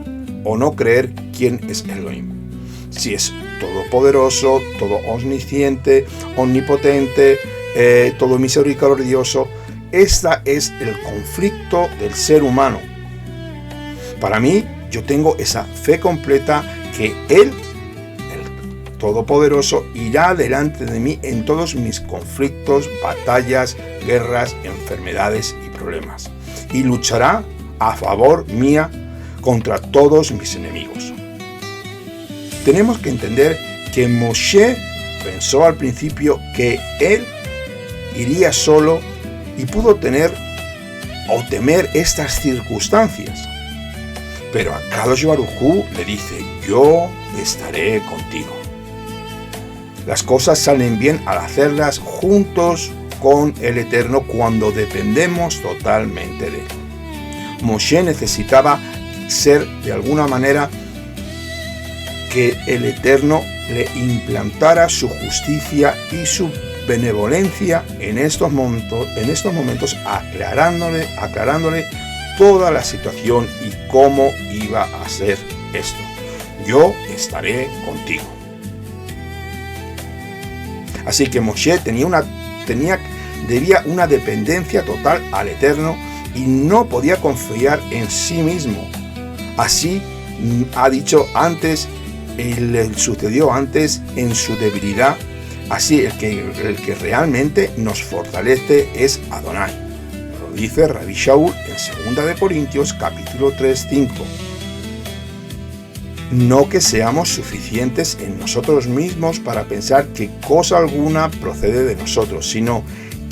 o no creer quién es Elohim. Si es todopoderoso, todo omnisciente, omnipotente, todo misericordioso. Este es el conflicto del ser humano. Para mí, yo tengo esa fe completa que Él, el Todopoderoso, irá delante de mí en todos mis conflictos, batallas, guerras, enfermedades y problemas, y luchará a favor mía contra todos mis enemigos. Tenemos que entender que Moshe pensó al principio que él iría solo y pudo tener o temer estas circunstancias. Pero Akadosh Baruj Hu le dice: yo estaré contigo. Las cosas salen bien al hacerlas juntos con el Eterno, cuando dependemos totalmente de él. Moshe necesitaba ser de alguna manera que el Eterno le implantara su justicia y su benevolencia en estos momentos aclarándole toda la situación y cómo iba a ser esto. Yo estaré contigo. Así que Moshe debía una dependencia total al Eterno y no podía confiar en sí mismo. Así ha dicho antes, sucedió antes en su debilidad. Así el que realmente nos fortalece es Adonai. Lo dice Rabbi Shaul en 2 de Corintios capítulo 3:5. No que seamos suficientes en nosotros mismos para pensar que cosa alguna procede de nosotros, sino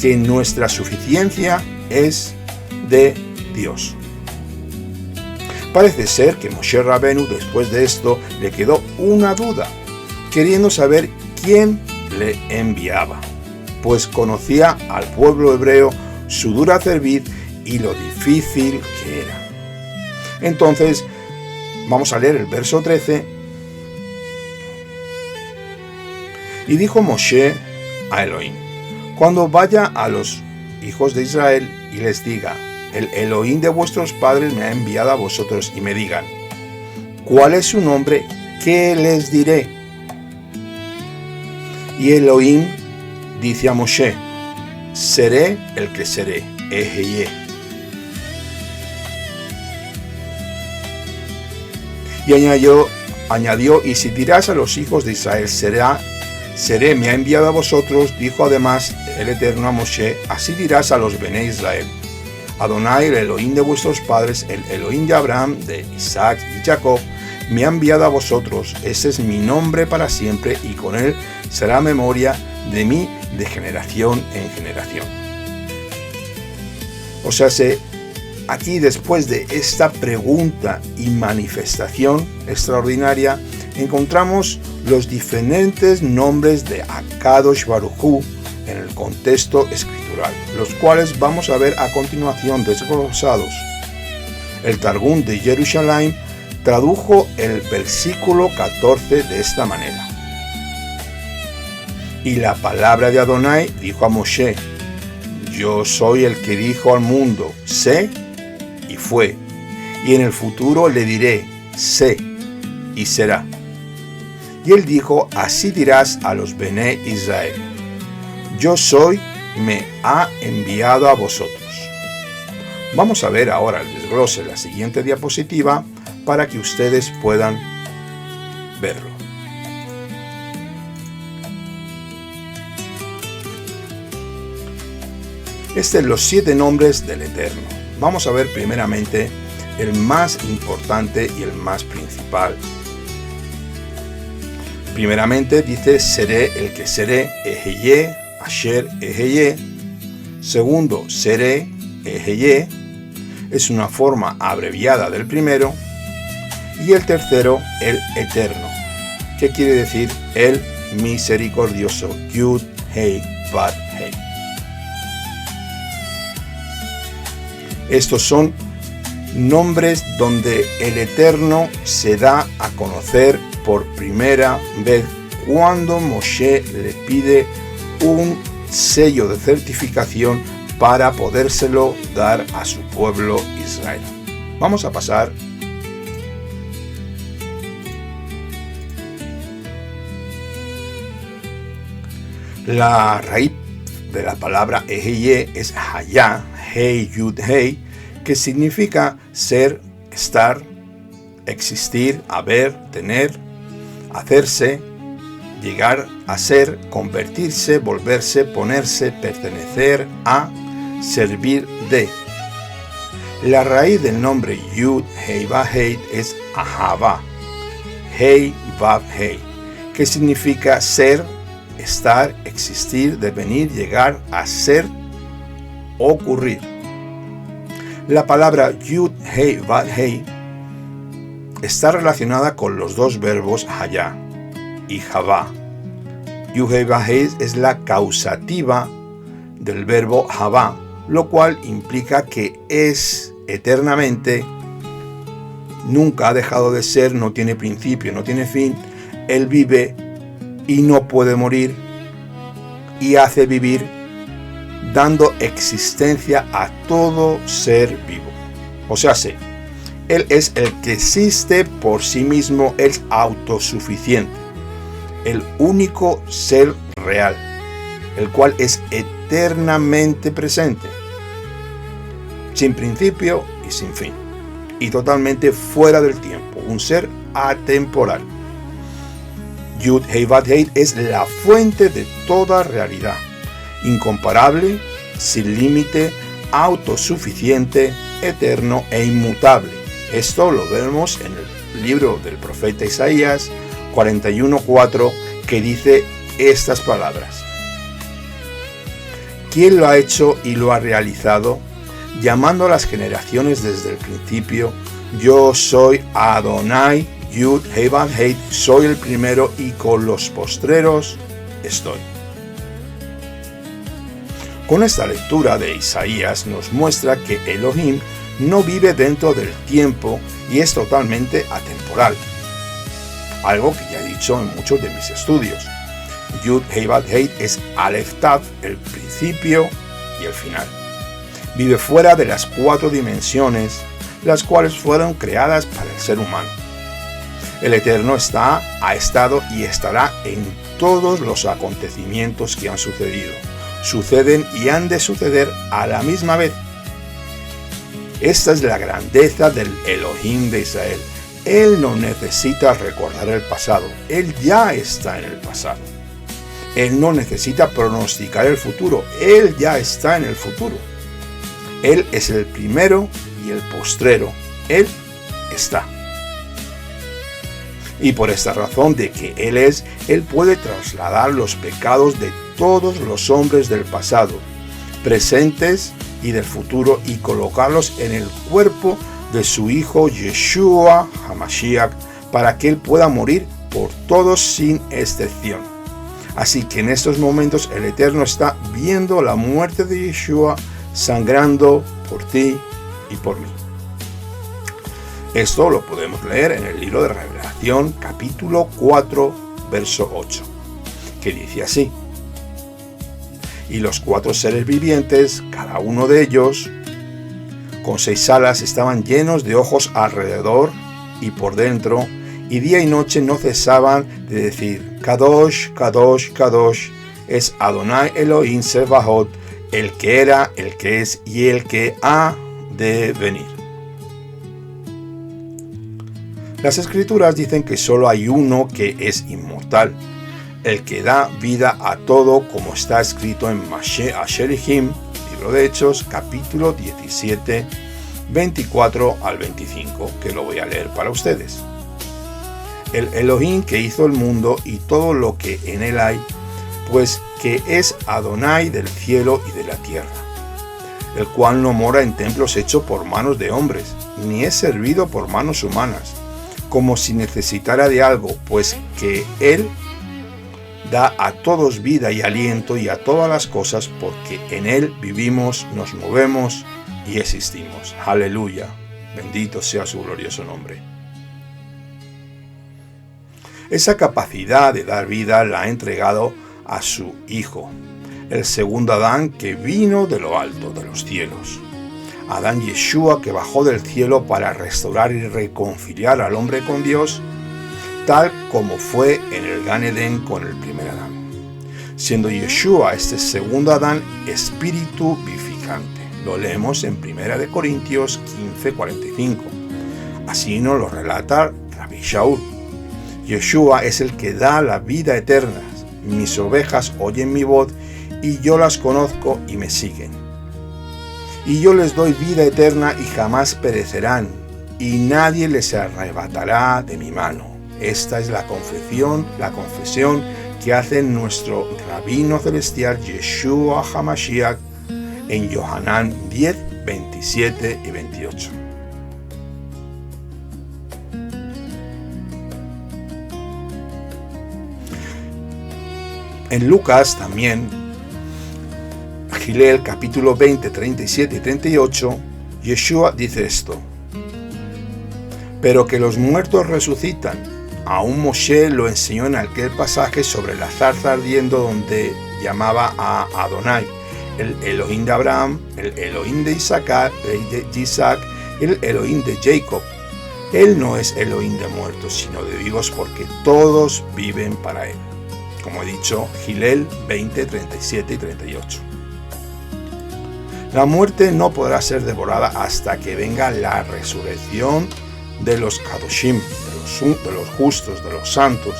que nuestra suficiencia es de Dios. Parece ser que Moshe Rabenu después de esto le quedó una duda, queriendo saber quién le enviaba, pues conocía al pueblo hebreo, su dura cerviz y lo difícil que era. Entonces, vamos a leer el verso 13. Y dijo Moshe a Elohim: cuando vaya a los hijos de Israel y les diga, el Elohim de vuestros padres me ha enviado a vosotros, y me digan, ¿cuál es su nombre? ¿Qué les diré? Y Elohim dice a Moshe: seré el que seré, Eheye. Y añadió, y si dirás a los hijos de Israel, seré, me ha enviado a vosotros, dijo además el Eterno a Moshe, así dirás a los Bené Israel: Adonai, el Elohim de vuestros padres, el Elohim de Abraham, de Isaac y Jacob, me ha enviado a vosotros, ese es mi nombre para siempre, y con él será memoria de mí de generación en generación. O sea, aquí después de esta pregunta y manifestación extraordinaria, encontramos los diferentes nombres de Akadosh Baruj Hu en el contexto escritural, los cuales vamos a ver a continuación desglosados. El Targum de Jerusalén tradujo el versículo 14 de esta manera: y la palabra de Adonai dijo a Moshe: yo soy el que dijo al mundo, sé, y fue, y en el futuro le diré, sé, y será. Y él dijo: así dirás a los Bené Israel, yo soy, me ha enviado a vosotros. Vamos a ver ahora el desglose en la siguiente diapositiva para que ustedes puedan verlo. Los 7 nombres del Eterno. Vamos a ver primeramente el más importante y el más principal. Primeramente dice: seré el que seré, Eheye, Asher Eheye. Segundo, seré, Eheye, es una forma abreviada del primero. Y el tercero, el Eterno, que quiere decir el misericordioso, Yud Hei Vav Hei. Estos son nombres donde el Eterno se da a conocer por primera vez cuando Moshe le pide un sello de certificación para podérselo dar a su pueblo Israel. Vamos a pasar la raíz de la palabra Eheye es Hayá, Hei Yud Hei, que significa ser, estar, existir, haber, tener, hacerse, llegar a ser, convertirse, volverse, ponerse, pertenecer a, servir de. La raíz del nombre Yud Hei Vav Hei es Ahava, Hei Vav Hei, que significa ser, estar, existir, devenir, llegar a ser, ocurrir. La palabra Yud Hei Vav Hei está relacionada con los dos verbos Hayá y Javá. Yud Hei Vav Hei es la causativa del verbo Javá, lo cual implica que es eternamente, nunca ha dejado de ser, no tiene principio, no tiene fin, él vive y no puede morir, y hace vivir, dando existencia a todo ser vivo. O sea, sí, Él es el que existe por sí mismo, es autosuficiente, el único ser real, el cual es eternamente presente, sin principio y sin fin, y totalmente fuera del tiempo, un ser atemporal. Yud Hei Vav Hei es la fuente de toda realidad, incomparable, sin límite, autosuficiente, eterno e inmutable. Esto lo vemos en el libro del profeta Isaías 41:4, que dice estas palabras: ¿Quién lo ha hecho y lo ha realizado? Llamando a las generaciones desde el principio, yo soy Adonai, Yud Hei Vav Hei, soy el primero y con los postreros estoy. Con esta lectura de Isaías nos muestra que Elohim no vive dentro del tiempo y es totalmente atemporal. Algo que ya he dicho en muchos de mis estudios. Yud Hei Vav Hei es Aleph Tav, el principio y el final. Vive fuera de las 4 dimensiones, las cuales fueron creadas para el ser humano. El Eterno ha estado y estará en todos los acontecimientos que han sucedido, suceden y han de suceder a la misma vez. Esta es la grandeza del Elohim de Israel. Él no necesita recordar el pasado, Él ya está en el pasado. Él no necesita pronosticar el futuro, Él ya está en el futuro. Él es el primero y el postrero, Él está. Y por esta razón de que Él es, Él puede trasladar los pecados de todos los hombres del pasado, presentes y del futuro, y colocarlos en el cuerpo de su Hijo Yeshua HaMashiach, para que Él pueda morir por todos sin excepción. Así que en estos momentos el Eterno está viendo la muerte de Yeshua sangrando por ti y por mí. Esto lo podemos leer en el libro de Revelación, capítulo 4, verso 8, que dice así: y los 4 seres vivientes, cada uno de ellos, con 6 alas, estaban llenos de ojos alrededor y por dentro, y día y noche no cesaban de decir: Kadosh, Kadosh, Kadosh, es Adonai Elohim Sebahot, el que era, el que es y el que ha de venir. Las escrituras dicen que solo hay uno que es inmortal, el que da vida a todo, como está escrito en Mashe Asherihim, libro de Hechos, capítulo 17, 24 al 25, que lo voy a leer para ustedes. El Elohim que hizo el mundo y todo lo que en él hay, pues que es Adonai del cielo y de la tierra, el cual no mora en templos hechos por manos de hombres, ni es servido por manos humanas, como si necesitara de algo, pues que Él da a todos vida y aliento y a todas las cosas, porque en Él vivimos, nos movemos y existimos. Aleluya, bendito sea su glorioso nombre. Esa capacidad de dar vida la ha entregado a su Hijo, el segundo Adán que vino de lo alto de los cielos. Adán Yeshua, que bajó del cielo para restaurar y reconciliar al hombre con Dios, tal como fue en el Gan Edén con el primer Adán. Siendo Yeshua este segundo Adán espíritu vivificante. Lo leemos en 1 Corintios 15:45. Así nos lo relata Rabbi Shaul. Yeshua es el que da la vida eterna. Mis ovejas oyen mi voz y yo las conozco y me siguen. Y yo les doy vida eterna y jamás perecerán, y nadie les arrebatará de mi mano. Esta es la confesión que hace nuestro Rabino Celestial Yeshua HaMashiach en Yohanan 10, 27 y 28. En Lucas también, Gilel capítulo 20, 37 y 38, Yeshua dice esto: pero que los muertos resucitan. Aún Moshe lo enseñó en aquel pasaje sobre la zarza ardiendo, donde llamaba a Adonai el Elohim de Abraham, el Elohim de Isaac, el Elohim de Jacob. Él no es Elohim de muertos, sino de vivos, porque todos viven para él. Como he dicho, Gilel 20, 37 y 38. La muerte no podrá ser devorada hasta que venga la resurrección de los Kadoshim, de los justos, de los santos,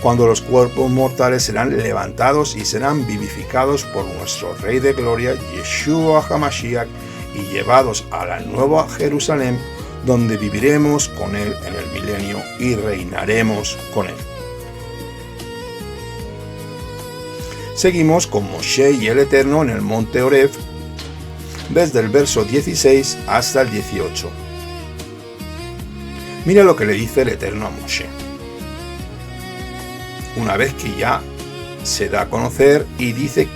cuando los cuerpos mortales serán levantados y serán vivificados por nuestro Rey de Gloria, Yeshua HaMashiach, y llevados a la nueva Jerusalén, donde viviremos con él en el milenio y reinaremos con él. Seguimos con Moshe y el Eterno en el monte Horeb, desde el verso 16 hasta el 18. Mira lo que le dice el Eterno a Moshe. Una vez que ya se da a conocer y dice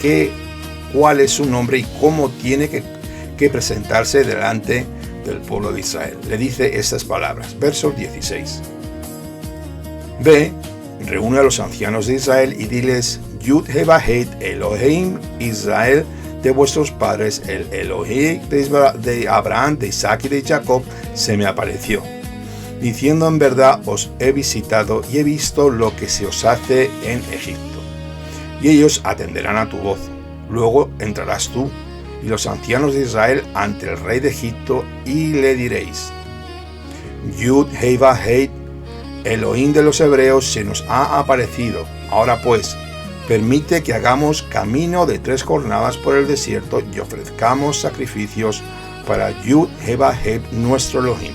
cuál es su nombre y cómo tiene que presentarse delante del pueblo de Israel. Le dice estas palabras, verso 16. Ve, reúne a los ancianos de Israel y diles, Yud Hevahet Elohim Israel de vuestros padres, el Elohim de Abraham, de Isaac y de Jacob, se me apareció, diciendo, en verdad os he visitado y he visto lo que se os hace en Egipto. Y ellos atenderán a tu voz. Luego entrarás tú y los ancianos de Israel ante el rey de Egipto y le diréis, Yud Hevahet, Elohim de los hebreos, se nos ha aparecido. Ahora pues, permite que hagamos camino de 3 jornadas por el desierto y ofrezcamos sacrificios para Yud Hevahet, nuestro Elohim.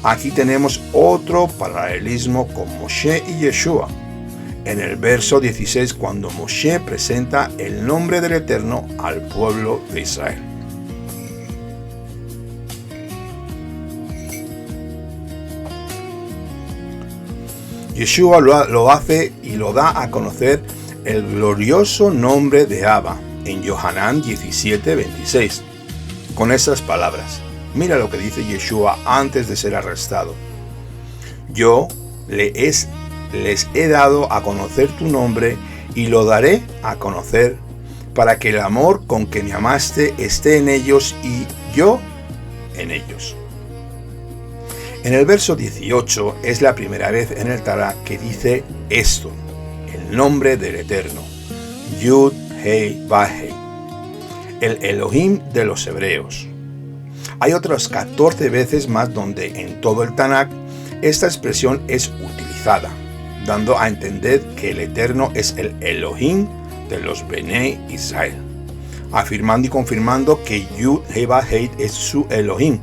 Aquí tenemos otro paralelismo con Moshe y Yeshua. En el verso 16, cuando Moshe presenta el nombre del Eterno al pueblo de Israel. Yeshua lo hace y lo da a conocer el glorioso nombre de Abba en Yohanan 17, 26, con estas palabras. Mira lo que dice Yeshua antes de ser arrestado. Yo les he dado a conocer tu nombre y lo daré a conocer para que el amor con que me amaste esté en ellos y yo en ellos. En el verso 18 es la primera vez en el Torá que dice esto, el nombre del Eterno, Yud Hei Vahei, el Elohim de los hebreos. Hay otras 14 veces más donde en todo el Tanakh esta expresión es utilizada, dando a entender que el Eterno es el Elohim de los Bnei Israel, afirmando y confirmando que Yud Hei Vahei es su Elohim.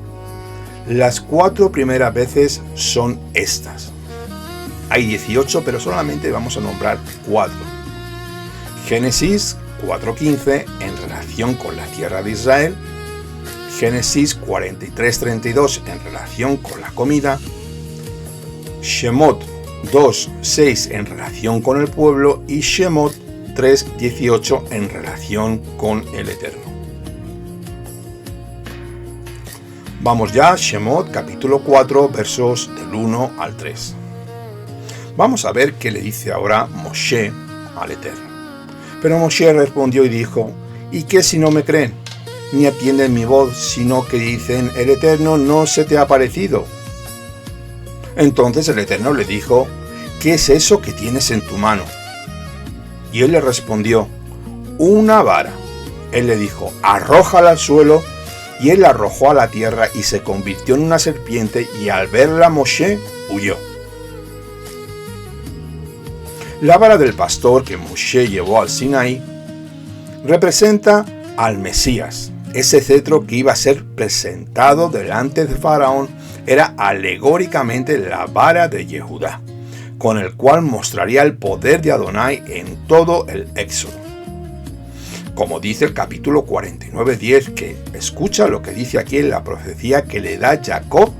Las 4 primeras veces son estas. Hay 18, pero solamente vamos a nombrar 4. Génesis 4:15 en relación con la tierra de Israel. Génesis 43:32 en relación con la comida. Shemot 2:6 en relación con el pueblo. Y Shemot 3:18 en relación con el Eterno. Vamos ya a Shemot capítulo 4 versos del 1 al 3. Vamos a ver qué le dice ahora Moshe al Eterno. Pero Moshe respondió y dijo, ¿y qué si no me creen? Ni atienden mi voz, sino que dicen, el Eterno no se te ha aparecido. Entonces el Eterno le dijo, ¿qué es eso que tienes en tu mano? Y él le respondió, una vara. Él le dijo, arrójala al suelo. Y él la arrojó a la tierra y se convirtió en una serpiente, y al verla Moshe huyó. La vara del pastor que Moshe llevó al Sinaí representa al Mesías. Ese cetro que iba a ser presentado delante de Faraón era alegóricamente la vara de Yehudá, con el cual mostraría el poder de Adonai en todo el Éxodo. Como dice el capítulo 49:10, que escucha lo que dice aquí en la profecía que le da Jacob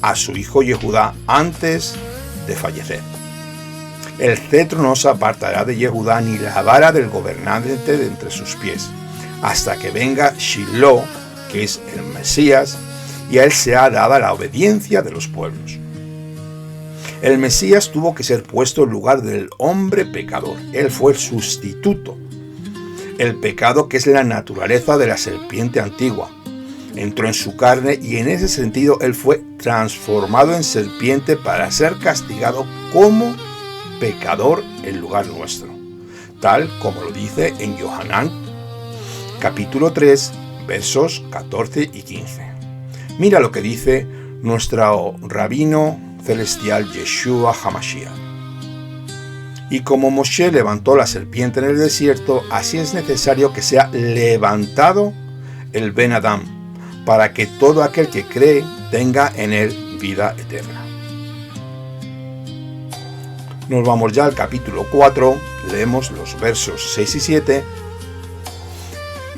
a su hijo Yehudá antes de fallecer. El cetro no se apartará de Yehudá ni la vara del gobernante de entre sus pies, hasta que venga Shiloh, que es el Mesías, y a él sea dada la obediencia de los pueblos. El Mesías tuvo que ser puesto en lugar del hombre pecador. Él fue el sustituto. El pecado, que es la naturaleza de la serpiente antigua, entró en su carne y en ese sentido él fue transformado en serpiente para ser castigado como pecador en lugar nuestro, tal como lo dice en Yohanan capítulo 3 versos 14 y 15. Mira lo que dice nuestro rabino celestial Yeshua HaMashiach. Y como Moshe levantó la serpiente en el desierto, así es necesario que sea levantado el Ben Adam, para que todo aquel que cree tenga en él vida eterna. Nos vamos ya al capítulo 4, leemos los versos 6 y 7.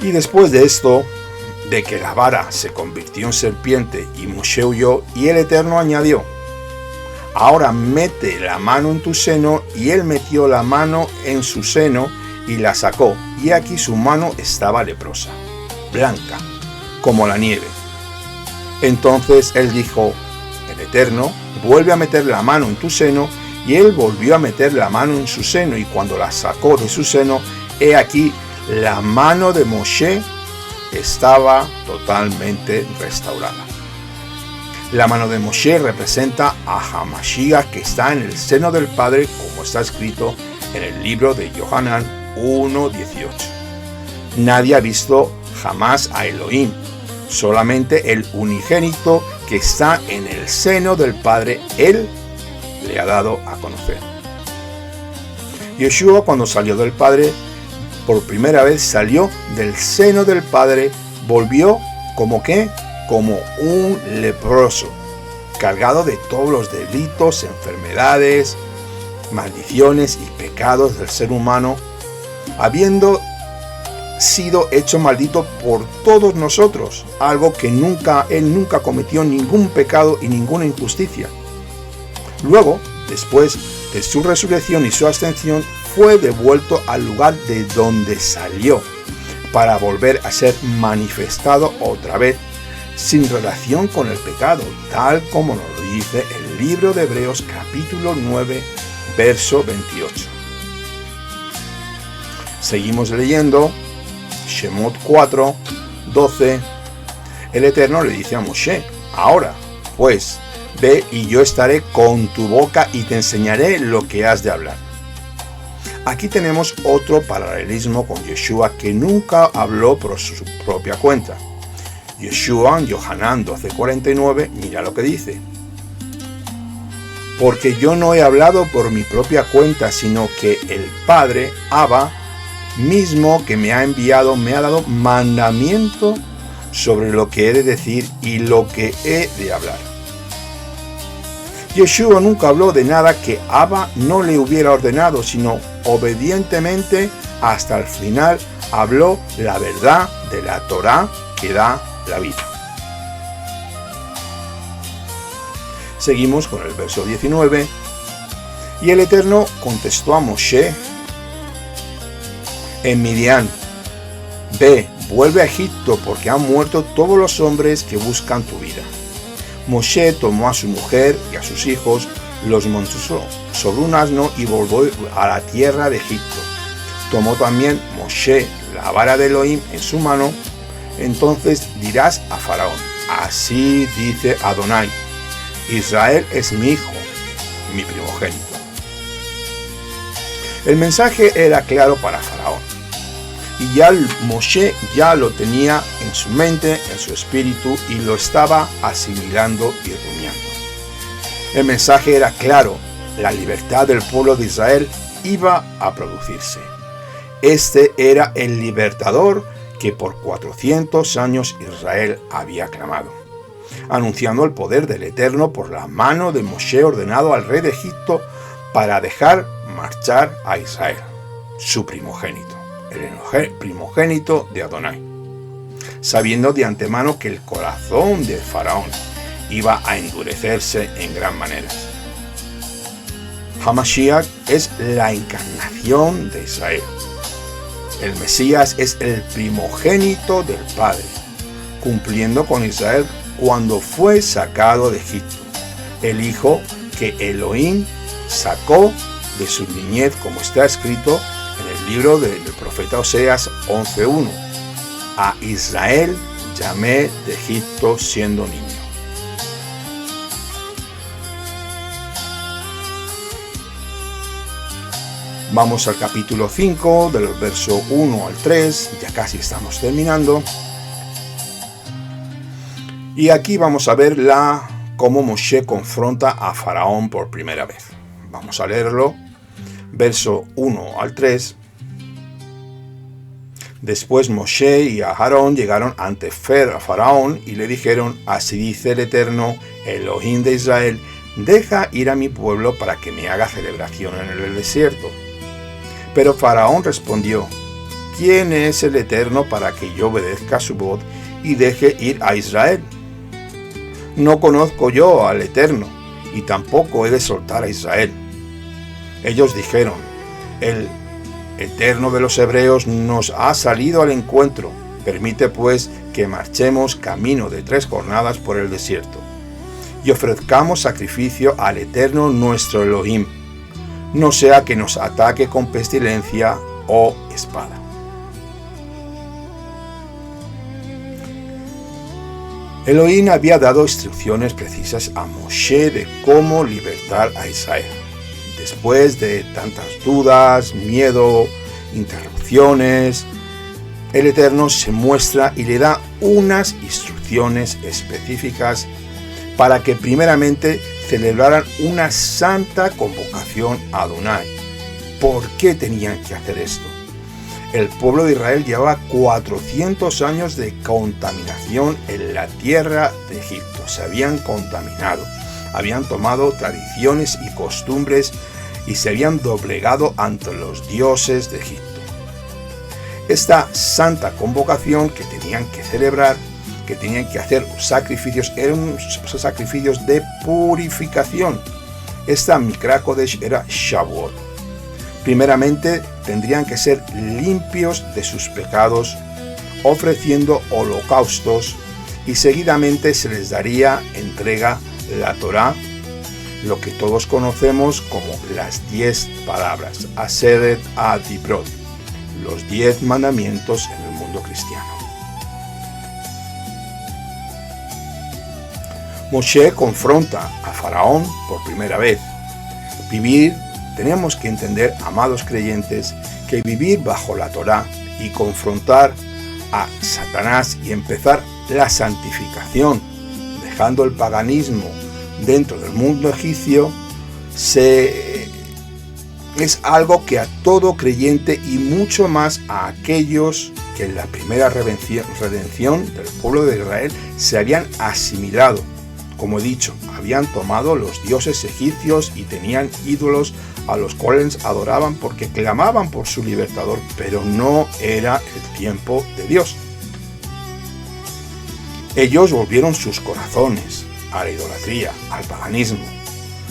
Y después de esto, de que la vara se convirtió en serpiente y Moshe huyó, y el Eterno añadió: ahora mete la mano en tu seno, y él metió la mano en su seno y la sacó, y aquí su mano estaba leprosa, blanca, como la nieve. Entonces él dijo: el Eterno, vuelve a meter la mano en tu seno, y él volvió a meter la mano en su seno, y cuando la sacó de su seno, he aquí, la mano de Moshe estaba totalmente restaurada. La mano de Moshe representa a Hamashiach, que está en el seno del Padre, como está escrito en el libro de Yohanan 1:18. Nadie ha visto jamás a Elohim, solamente el unigénito que está en el seno del Padre, él le ha dado a conocer. Yeshua, cuando salió del Padre, por primera vez salió del seno del Padre, volvió como un leproso, cargado de todos los delitos, enfermedades, maldiciones y pecados del ser humano, habiendo sido hecho maldito por todos nosotros, algo que él nunca cometió ningún pecado y ninguna injusticia. Luego, después de su resurrección y su ascensión, fue devuelto al lugar de donde salió, para volver a ser manifestado otra vez, sin relación con el pecado, tal como nos lo dice el libro de Hebreos capítulo 9, verso 28. Seguimos leyendo Shemot 4, 12. El Eterno le dice a Moshe: ahora, pues, ve y yo estaré con tu boca y te enseñaré lo que has de hablar. Aquí tenemos otro paralelismo con Yeshua, que nunca habló por su propia cuenta. Yeshua en Yohanan 12:49, mira lo que dice: porque yo no he hablado por mi propia cuenta, sino que el Padre, Abba, mismo que me ha enviado, me ha dado mandamiento sobre lo que he de decir y lo que he de hablar. Yeshua nunca habló de nada que Abba no le hubiera ordenado, sino obedientemente hasta el final habló la verdad de la Torá que da la vida. Seguimos con el verso 19. Y el Eterno contestó a Moshe en Midian: ve, vuelve a Egipto, porque han muerto todos los hombres que buscan tu vida. Moshe tomó a su mujer y a sus hijos, los montó sobre un asno y volvió a la tierra de Egipto. Tomó también Moshe la vara de Elohim en su mano. Entonces dirás a Faraón: así dice Adonai, Israel es mi hijo, mi primogénito. El mensaje era claro para Faraón, y ya Moshe ya lo tenía en su mente, en su espíritu, y lo estaba asimilando y rumiando. El mensaje era claro: la libertad del pueblo de Israel iba a producirse. Este era el libertador que por 400 años Israel había clamado, anunciando el poder del Eterno por la mano de Moshe, ordenado al rey de Egipto para dejar marchar a Israel, su primogénito, el primogénito de Adonai, sabiendo de antemano que el corazón de Faraón iba a endurecerse en gran manera. Hamashiach es la encarnación de Israel. El Mesías es el primogénito del Padre, cumpliendo con Israel cuando fue sacado de Egipto, el hijo que Elohim sacó de su niñez, como está escrito en el libro del profeta Oseas 11:1. A Israel llamé de Egipto siendo niño. Vamos al capítulo 5, del verso 1 al 3, ya casi estamos terminando. Y aquí vamos a ver cómo Moshe confronta a Faraón por primera vez. Vamos a leerlo, verso 1 al 3. Después Moshe y Aarón llegaron ante Faraón y le dijeron: así dice el Eterno, Elohim de Israel, deja ir a mi pueblo para que me haga celebración en el desierto. Pero Faraón respondió: ¿quién es el Eterno para que yo obedezca su voz y deje ir a Israel? No conozco yo al Eterno, y tampoco he de soltar a Israel. Ellos dijeron: el Eterno de los hebreos nos ha salido al encuentro. Permite pues que marchemos camino de 3 jornadas por el desierto, y ofrezcamos sacrificio al Eterno nuestro Elohim, no sea que nos ataque con pestilencia o espada. Elohim había dado instrucciones precisas a Moshe de cómo libertar a Israel. Después de tantas dudas, miedo, interrupciones, el Eterno se muestra y le da unas instrucciones específicas para que primeramente celebraran una santa convocación a Adonai. ¿Por qué tenían que hacer esto? El pueblo de Israel llevaba 400 años de contaminación en la tierra de Egipto. Se habían contaminado, habían tomado tradiciones y costumbres y se habían doblegado ante los dioses de Egipto. Esta santa convocación que tenían que celebrar, que tenían que hacer sacrificios, eran sacrificios de purificación. Esta Mikra Kodesh era Shavuot. Primeramente tendrían que ser limpios de sus pecados, ofreciendo holocaustos, y seguidamente se les daría entrega la Torá, lo que todos conocemos como las 10 palabras, Aseret HaDibrot, los 10 mandamientos en el mundo cristiano. Moshe confronta a Faraón por primera vez. Tenemos que entender, amados creyentes, que vivir bajo la Torá y confrontar a Satanás y empezar la santificación, dejando el paganismo dentro del mundo egipcio, es algo que a todo creyente y mucho más a aquellos que en la primera redención del pueblo de Israel se habían asimilado. Como he dicho, habían tomado los dioses egipcios y tenían ídolos a los cuales adoraban porque clamaban por su libertador, pero no era el tiempo de Dios. Ellos volvieron sus corazones a la idolatría, al paganismo,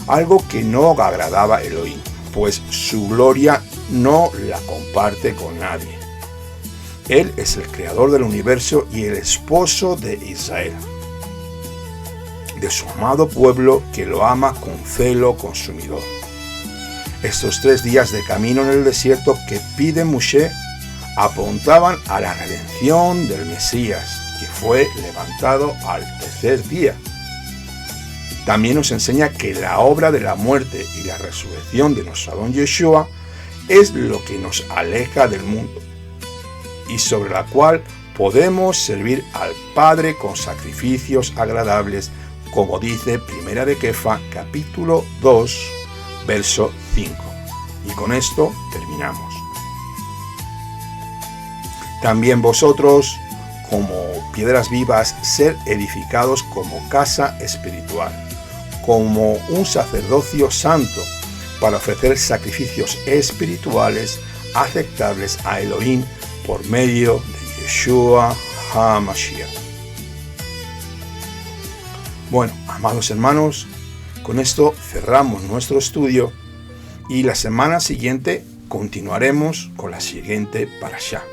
algo que no agradaba a Elohim, pues su gloria no la comparte con nadie. Él es el creador del universo y el esposo de Israel, de su amado pueblo que lo ama con celo consumidor. Estos 3 días de camino en el desierto que pide Moshe apuntaban a la redención del Mesías, que fue levantado al 3er día. También nos enseña que la obra de la muerte y la resurrección de nuestro Adón Yeshua es lo que nos aleja del mundo y sobre la cual podemos servir al Padre con sacrificios agradables, como dice Primera de Kefa, capítulo 2, verso 5. Y con esto terminamos. También vosotros, como piedras vivas, ser edificados como casa espiritual, como un sacerdocio santo, para ofrecer sacrificios espirituales aceptables a Elohim por medio de Yeshua HaMashiach. Bueno, amados hermanos, con esto cerramos nuestro estudio y la semana siguiente continuaremos con la siguiente parashá.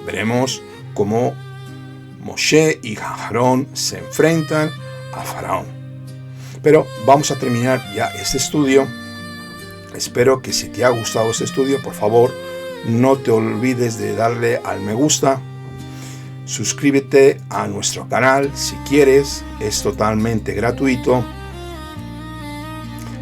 Veremos cómo Moshe y Aarón se enfrentan a Faraón. Pero vamos a terminar ya este estudio. Espero que si te ha gustado este estudio, por favor, no te olvides de darle al me gusta. Suscríbete a nuestro canal si quieres, es totalmente gratuito.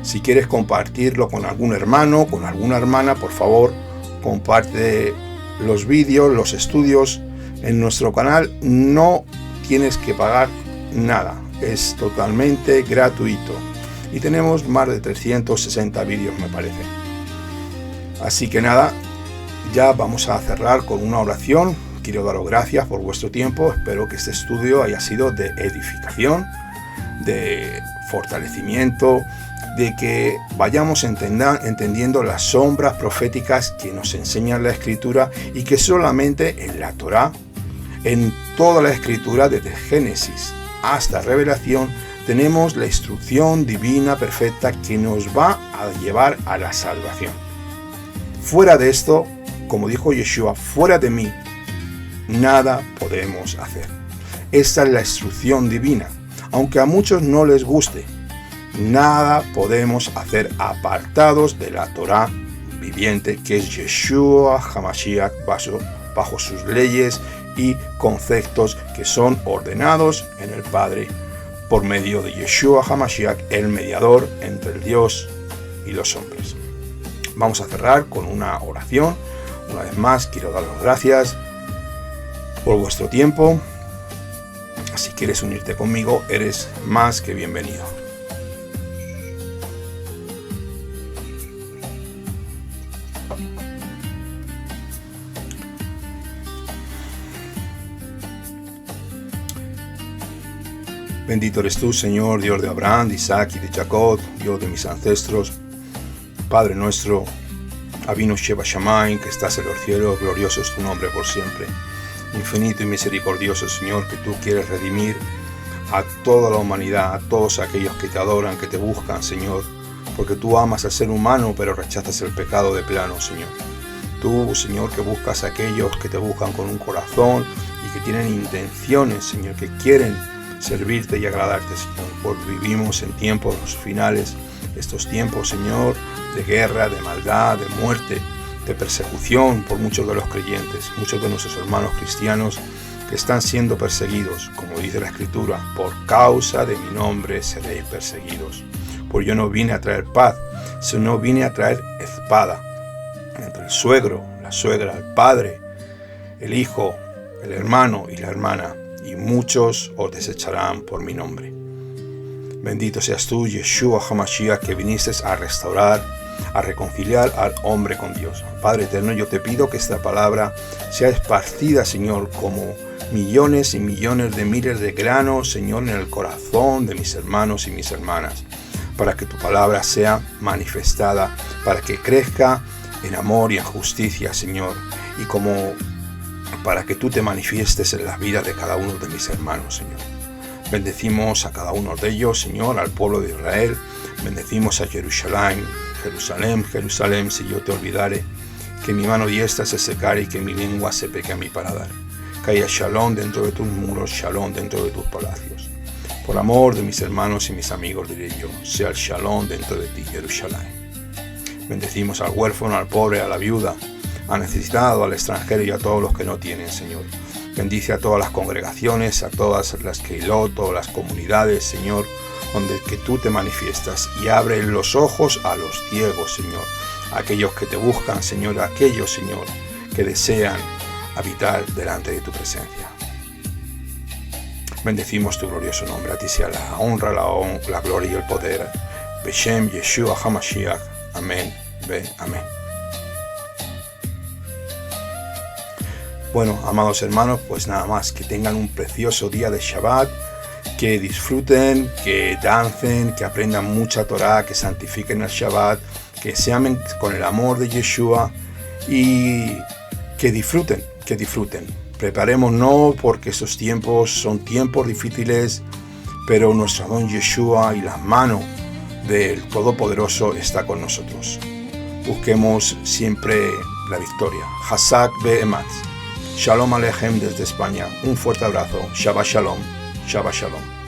Si quieres compartirlo con algún hermano, con alguna hermana, por favor, comparte los vídeos, los estudios en nuestro canal. No tienes que pagar nada, es totalmente gratuito. Y tenemos más de 360 vídeos, me parece. Así que nada, ya vamos a cerrar con una oración. Quiero daros gracias por vuestro tiempo. Espero que este estudio haya sido de edificación, de fortalecimiento, de que vayamos entendiendo las sombras proféticas que nos enseña la Escritura y que solamente en la Torá, en toda la Escritura, desde Génesis hasta Revelación, tenemos la instrucción divina perfecta que nos va a llevar a la salvación. Fuera de esto, como dijo Yeshua, fuera de mí, nada podemos hacer. Esta es la instrucción divina. Aunque a muchos no les guste, nada podemos hacer apartados de la Torá viviente, que es Yeshua HaMashiach, bajo sus leyes y conceptos que son ordenados en el Padre por medio de Yeshua HaMashiach, el mediador entre el Dios y los hombres. Vamos a cerrar con una oración. Una vez más, quiero dar las gracias por vuestro tiempo. Si quieres unirte conmigo, eres más que bienvenido. Bendito eres tú, Señor, Dios de Abraham, de Isaac y de Jacob, Dios de mis ancestros. Padre nuestro, Avinu Sheba Shamayim, que estás en los cielos, glorioso es tu nombre por siempre. Infinito y misericordioso, Señor, que tú quieres redimir a toda la humanidad, a todos aquellos que te adoran, que te buscan, Señor, porque tú amas al ser humano, pero rechazas el pecado de plano, Señor. Tú, Señor, que buscas a aquellos que te buscan con un corazón y que tienen intenciones, Señor, que quieren servirte y agradarte, Señor, porque vivimos en tiempos finales, estos tiempos, Señor, de guerra, de maldad, de muerte, de persecución por muchos de los creyentes, muchos de nuestros hermanos cristianos que están siendo perseguidos, como dice la Escritura, por causa de mi nombre seréis perseguidos. Porque yo no vine a traer paz, sino vine a traer espada entre el suegro, la suegra, el padre, el hijo, el hermano y la hermana, y muchos os desecharán por mi nombre. Bendito seas tú, Yeshua HaMashiach, que viniste a restaurar, a reconciliar al hombre con Dios. Padre eterno, yo te pido que esta palabra sea esparcida, Señor, como millones y millones de miles de granos, Señor, en el corazón de mis hermanos y mis hermanas, para que tu palabra sea manifestada, para que crezca en amor y en justicia, Señor, y como para que tú te manifiestes en las vidas de cada uno de mis hermanos, Señor. Bendecimos a cada uno de ellos, Señor, al pueblo de Israel. Bendecimos a Jerusalén, Jerusalén, Jerusalén, si yo te olvidare, que mi mano diestra se secare y que mi lengua se peque a mi paladar. Que haya shalom dentro de tus muros, shalom dentro de tus palacios. Por amor de mis hermanos y mis amigos, diré yo, sea el shalom dentro de ti, Jerusalén. Bendecimos al huérfano, al pobre, a la viuda, al necesitado, al extranjero y a todos los que no tienen, Señor. Bendice a todas las congregaciones, a todas las keilot, todas las comunidades, Señor, donde que tú te manifiestas, y abre los ojos a los ciegos, Señor, a aquellos que te buscan, Señor, a aquellos, Señor, que desean habitar delante de tu presencia. Bendecimos tu glorioso nombre, a ti sea la honra, la gloria y el poder. Beshem Yeshua HaMashiach. Amén. Amén. Bueno, amados hermanos, pues nada más, que tengan un precioso día de Shabbat, que disfruten, que dancen, que aprendan mucha Torah, que santifiquen el Shabbat, que se amen con el amor de Yeshua y que disfruten. Preparémonos porque estos tiempos son tiempos difíciles, pero nuestro Adón Yeshua y la mano del Todopoderoso está con nosotros. Busquemos siempre la victoria. Hazak be'emat. Shalom Aleichem desde España. Un fuerte abrazo. Shabbat Shalom. Shabbat Shalom.